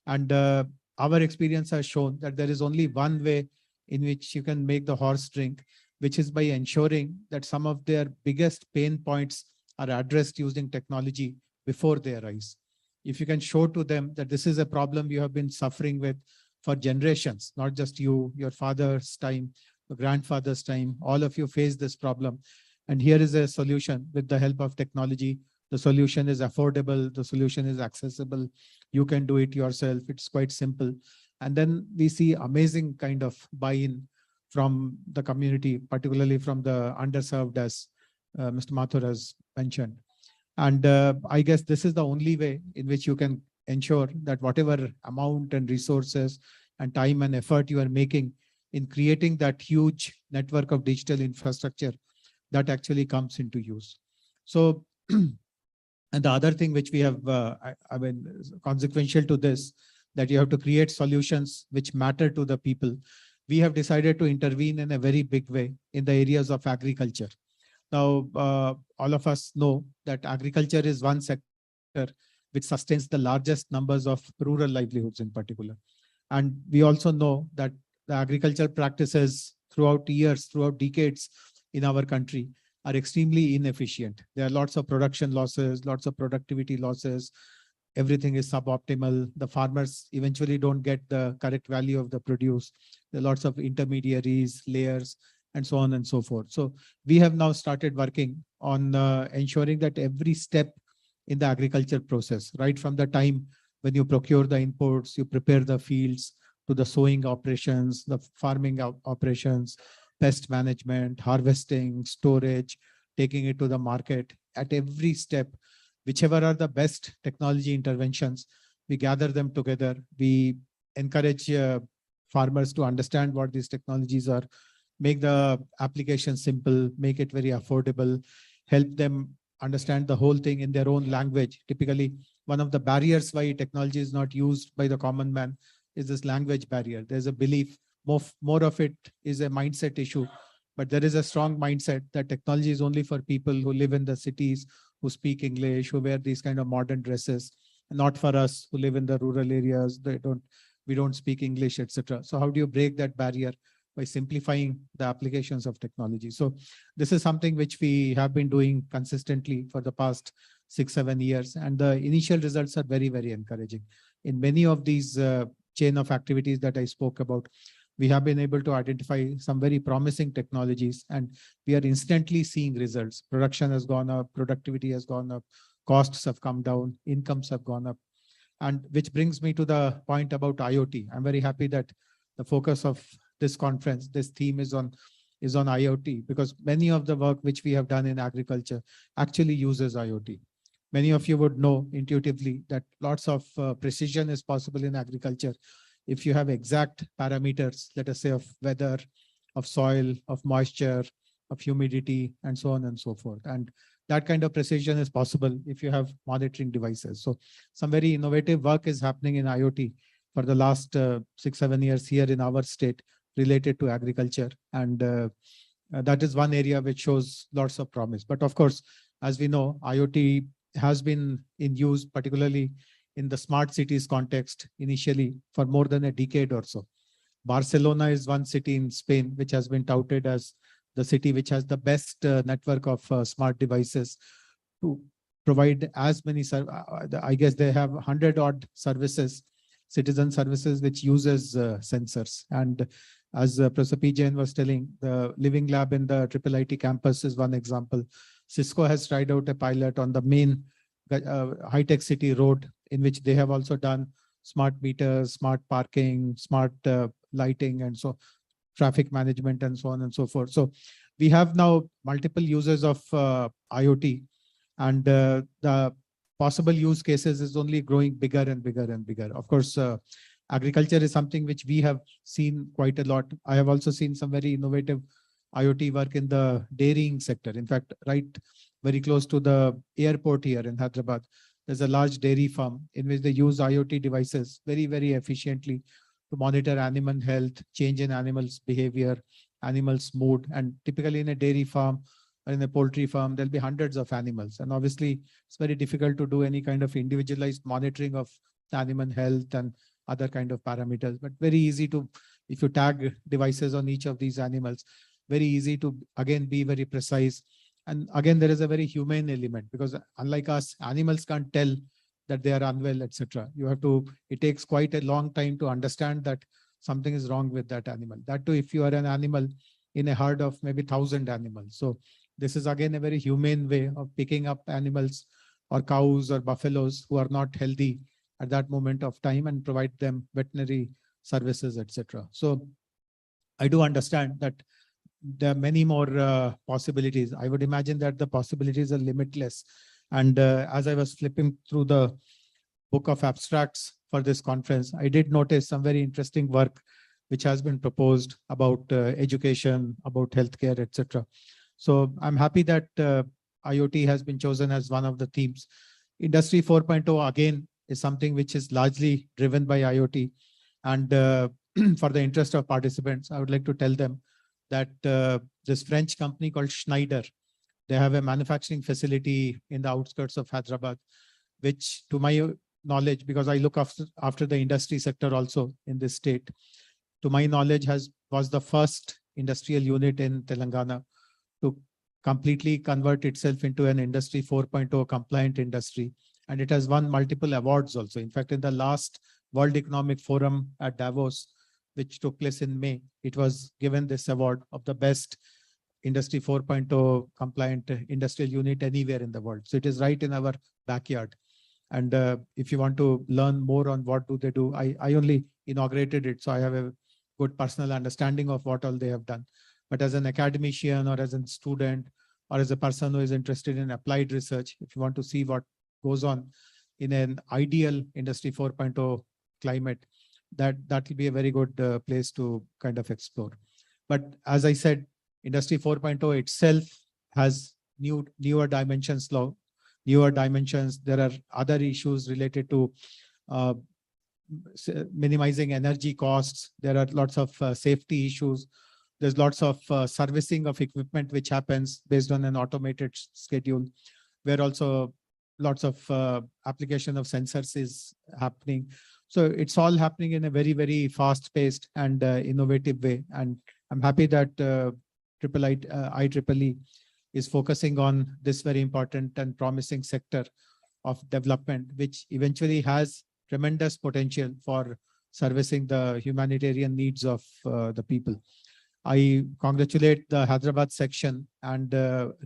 And our experience has shown that there is only one way in which you can make the horse drink, which is by ensuring that some of their biggest pain points are addressed using technology before they arise. If you can show to them that this is a problem you have been suffering with for generations, not just you, your father's time, your grandfather's time, all of you face this problem. And here is a solution with the help of technology. The solution is affordable. The solution is accessible. You can do it yourself. It's quite simple. And then we see amazing kind of buy-in from the community, particularly from the underserved, as Mr. Mathur has mentioned. And I guess this is the only way in which you can ensure that whatever amount and resources and time and effort you are making in creating that huge network of digital infrastructure, that actually comes into use. So, and the other thing which we have, I mean, consequential to this, that you have to create solutions which matter to the people. We have decided to intervene in a very big way in the areas of agriculture. Now, all of us know that agriculture is one sector which sustains the largest numbers of rural livelihoods in particular. And we also know that the agricultural practices throughout years, throughout decades in our country are extremely inefficient. There are lots of production losses, lots of productivity losses. Everything is suboptimal. The farmers eventually don't get the correct value of the produce. There are lots of intermediaries, layers, and so on and so forth. So we have now started working on ensuring that every step in the agriculture process, right from the time when you procure the inputs, you prepare the fields, to the sowing operations, the farming operations, pest management, harvesting, storage, taking it to the market. At every step, whichever are the best technology interventions, we gather them together. We encourage farmers to understand what these technologies are, make the application simple, make it very affordable, help them understand the whole thing in their own language. Typically, one of the barriers why technology is not used by the common man is this language barrier. There's a belief, more of it is a mindset issue, but there is a strong mindset that technology is only for people who live in the cities, who speak English, who wear these kind of modern dresses, not for us who live in the rural areas. We don't speak English, etc. So how do you break that barrier? By simplifying the applications of technology. So this is something which we have been doing consistently for the past 6-7 years, and the initial results are very, very encouraging. In many of these chain of activities that I spoke about, we have been able to identify some very promising technologies, and we are instantly seeing results. Production has gone up, productivity has gone up, costs have come down, incomes have gone up. And which brings me to the point about IoT. I'm very happy that the focus of this conference, this theme is on IoT, because many of the work which we have done in agriculture actually uses IoT. Many of you would know intuitively that lots of precision is possible in agriculture if you have exact parameters, let us say, of weather, of soil, of moisture, of humidity, and so on and so forth. And that kind of precision is possible if you have monitoring devices. So some very innovative work is happening in IoT for the last 6-7 years here in our state related to agriculture. And that is one area which shows lots of promise. But of course, as we know, IoT has been in use, particularly in the smart cities context initially for more than a decade or so. Barcelona is one city in Spain which has been touted as the city which has the best network of smart devices to provide as many, I guess they have 100-odd services, citizen services, which uses sensors. And as Professor P. Jain was telling, the Living Lab in the IIIT campus is one example. Cisco has tried out a pilot on the main high-tech city road, in which they have also done smart meters, smart parking, smart lighting, and so traffic management, and so on and so forth. So we have now multiple uses of IoT, and the possible use cases is only growing bigger and bigger and bigger. Of course, agriculture is something which we have seen quite a lot. I have also seen some very innovative IoT work in the dairying sector. In fact, right very close to the airport here in Hyderabad, there's a large dairy farm in which they use IoT devices very, very efficiently to monitor animal health, change in animals' behavior, animals' mood. And typically in a dairy farm or in a poultry farm, there'll be hundreds of animals. And obviously, it's very difficult to do any kind of individualized monitoring of the animal health and other kind of parameters, but very easy to, if you tag devices on each of these animals, very easy to, again, be very precise. And again, there is a very humane element, because unlike us, animals can't tell that they are unwell, etc. You have to, it takes quite a long time to understand that something is wrong with that animal. That too, if you are an animal in a herd of maybe 1,000 animals. So this is again a very humane way of picking up animals or cows or buffaloes who are not healthy at that moment of time and provide them veterinary services, etc. So I do understand that there are many more possibilities. I would imagine that the possibilities are limitless. And as I was flipping through the book of abstracts for this conference, I did notice some very interesting work which has been proposed about education, about healthcare, etc. So I'm happy that IoT has been chosen as one of the themes. Industry 4.0 again is something which is largely driven by IoT. And for the interest of participants, I would like to tell them that this French company called Schneider, they have a manufacturing facility in the outskirts of Hyderabad, which to my knowledge, because I look after the industry sector also in this state, to my knowledge was the first industrial unit in Telangana to completely convert itself into an Industry 4.0 compliant industry. And it has won multiple awards also. In fact, in the last World Economic Forum at Davos, which took place in May, it was given this award of the best Industry 4.0 compliant industrial unit anywhere in the world. So it is right in our backyard. And if you want to learn more on what do they do, I only inaugurated it, so I have a good personal understanding of what all they have done. But as an academician or as a student or as a person who is interested in applied research, if you want to see what goes on in an ideal Industry 4.0 climate, that will be a very good place to kind of explore. But as I said, Industry 4.0 itself has newer dimensions. There are other issues related to minimizing energy costs. There are lots of safety issues. There's lots of servicing of equipment which happens based on an automated schedule, where also lots of application of sensors is happening. So it's all happening in a very, very fast-paced and innovative way. And I'm happy that IEEE is focusing on this very important and promising sector of development, which eventually has tremendous potential for servicing the humanitarian needs of the people. I congratulate the Hyderabad section and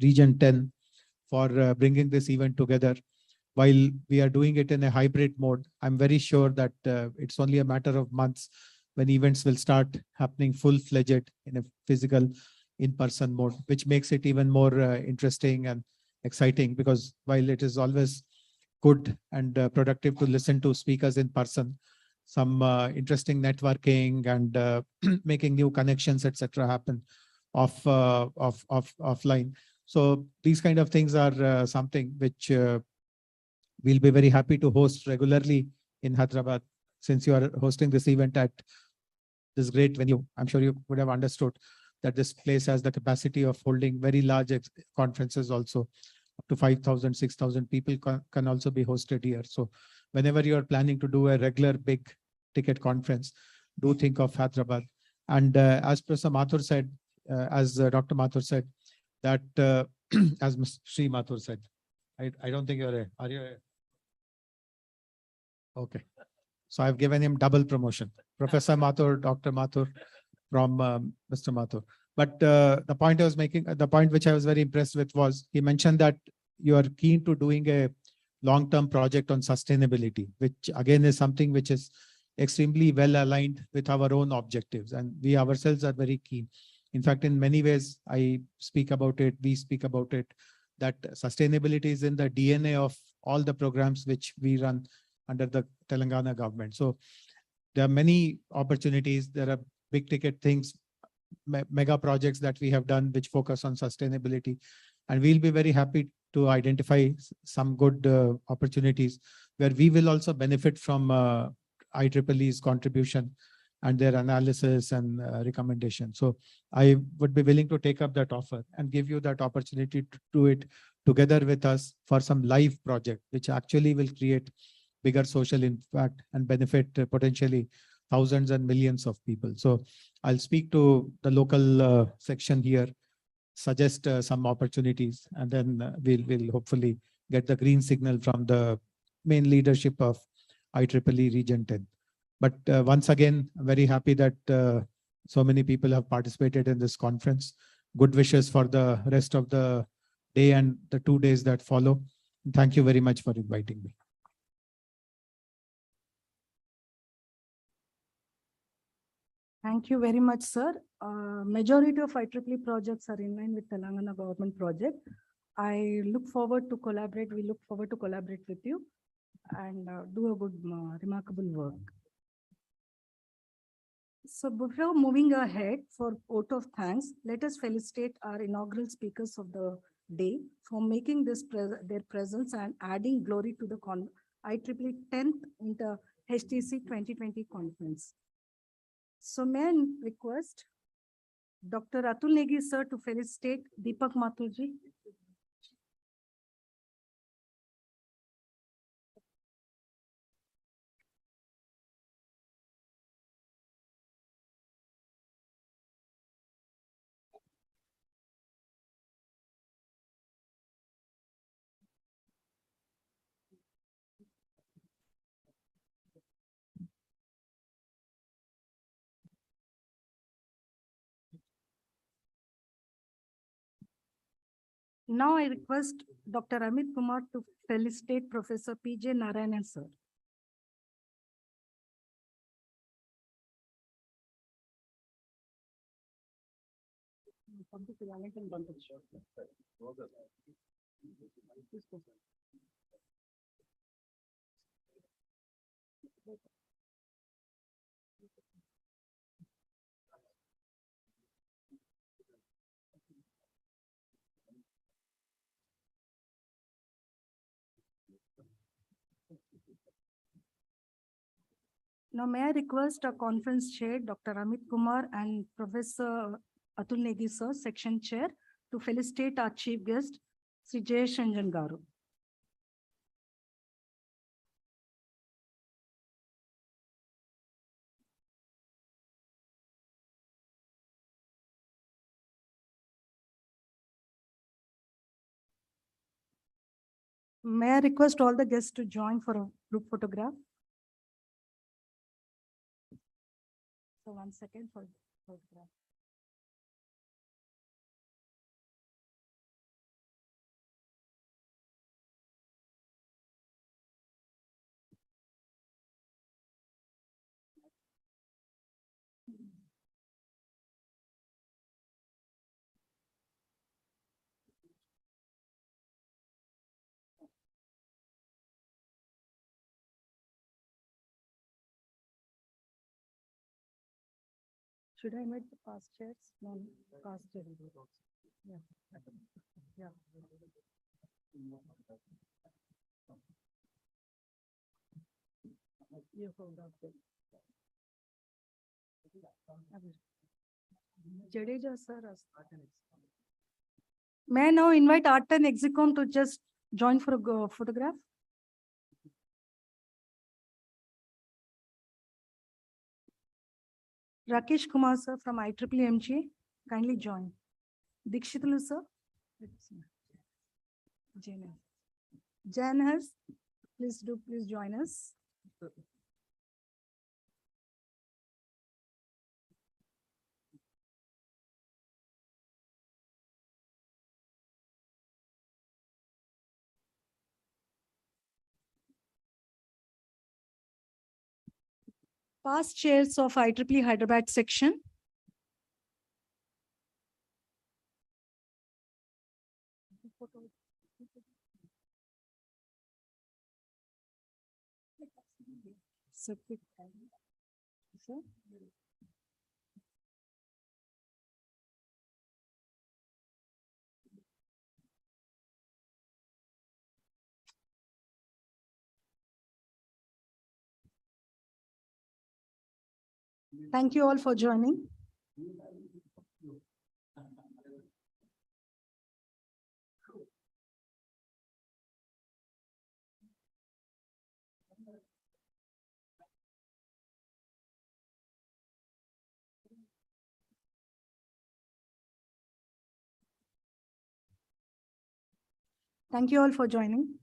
Region 10 for bringing this event together. while we are doing it in a hybrid mode, I'm very sure that it's only a matter of months when events will start happening full-fledged in a physical in-person mode, which makes it even more interesting and exciting, because while it is always good and productive to listen to speakers in person, some interesting networking and making new connections, etc., happen offline. So these kind of things are something which we'll be very happy to host regularly in Hyderabad, since you are hosting this event at this great venue. I'm sure you would have understood that this place has the capacity of holding very large conferences also. Up to 5,000, 6,000 people can also be hosted here. So whenever you are planning to do a regular big ticket conference, do think of Hyderabad. And as Professor Mathur said, as Dr. Mathur said, that as Ms. Sri Mathur said, I don't think are you okay. So I've given him double promotion, Professor Mathur, Dr. Mathur from Mr. Mathur. But the point I was making, the point which I was very impressed with was, he mentioned that you are keen to doing a long-term project on sustainability, which again is something which is extremely well aligned with our own objectives. And we ourselves are very keen. In fact, in many ways, I speak about it, we speak about it, that sustainability is in the DNA of all the programs which we run under the Telangana government. So there are many opportunities. There are big ticket things, mega projects that we have done which focus on sustainability. And we'll be very happy to identify some good opportunities where we will also benefit from IEEE's contribution and their analysis and recommendation. So I would be willing to take up that offer and give you that opportunity to do it together with us for some live project, which actually will create bigger social impact and benefit potentially thousands and millions of people. So I'll speak to the local section here, suggest some opportunities, and then we'll hopefully get the green signal from the main leadership of IEEE Region 10. But once again, I'm very happy that so many people have participated in this conference. Good wishes for the rest of the day and the 2 days that follow. Thank you very much for inviting me. Thank you very much, sir. Majority of IEEE projects are in line with Telangana government project. I look forward to collaborate. We look forward to collaborate with you and do a good, remarkable work. So before moving ahead for vote of thanks, let us felicitate our inaugural speakers of the day for making this their presence and adding glory to the IEEE 10th Inter HTC 2020 conference. So may I request Dr. Atul Negi sir to felicitate Deepak Mathurji. Now I request Dr. Amit Kumar to felicitate Professor P.J. Narayanan sir. Now, may I request our conference chair, Dr. Amit Kumar and Professor Atul Negi sir, section chair, to felicitate our chief guest, Sri Jayesh Ranjan Garu. May I request all the guests to join for a group photograph? So 1 second for photograph. Should I invite the past chairs? No, past chair. Yeah. Yeah. You hold up there. Jadeja sir. May I now invite Art and Execom to just join for a photograph? Rakesh Kumar sir from IEEE MGA, kindly join. Dikshitulu sir. Jan has, please join us. Past chairs of IEEE Hyderabad section. Sir. Thank you all for joining. Thank you all for joining.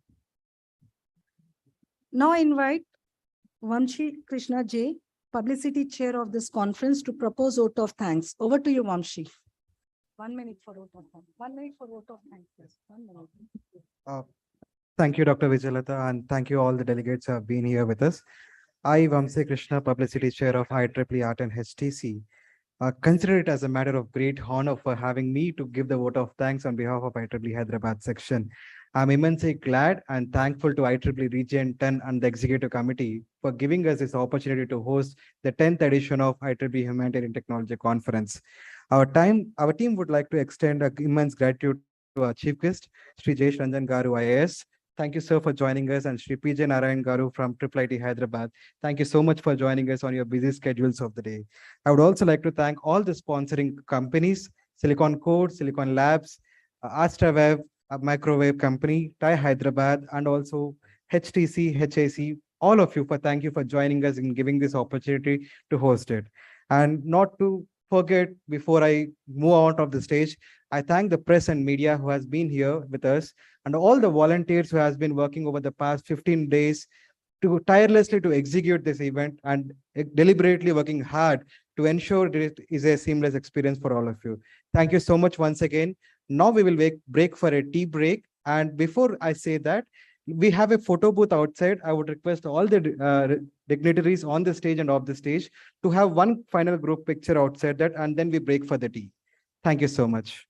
Now I invite Vamshi Krishna J, Publicity Chair of this conference, to propose vote of thanks. Over to you, Vamshi. 1 minute for vote of thanks. 1 minute for vote of thanks. Yes. 1 minute. Thank you, Dr. Vijalata, and thank you all the delegates who have been here with us. I, Vamsi Krishna, Publicity Chair of IEEE R10 HTC, consider it as a matter of great honor for having me to give the vote of thanks on behalf of IEEE Hyderabad section. I'm immensely glad and thankful to IEEE Region 10 and the Executive Committee for giving us this opportunity to host the 10th edition of IEEE Humanitarian Technology Conference. Our team would like to extend immense gratitude to our chief guest, Sri Jayesh Ranjan Garu, IAS. Thank you, sir, for joining us, and Sri PJ Narayan Garu from IIIT Hyderabad. Thank you so much for joining us on your busy schedules of the day. I would also like to thank all the sponsoring companies, Silicon Code, Silicon Labs, AstraWeb, a microwave company, TI Hyderabad, and also HTC, HAC, all of you thank you for joining us and giving this opportunity to host it. And not to forget, before I move out of the stage, I thank the press and media who has been here with us, and all the volunteers who has been working over the past 15 days tirelessly to execute this event and deliberately working hard to ensure that it is a seamless experience for all of you. Thank you so much once again. Now we will break for a tea break. And before I say that, we have a photo booth outside. I would request all the dignitaries on the stage and off the stage to have one final group picture outside that, and then we break for the tea. Thank you so much.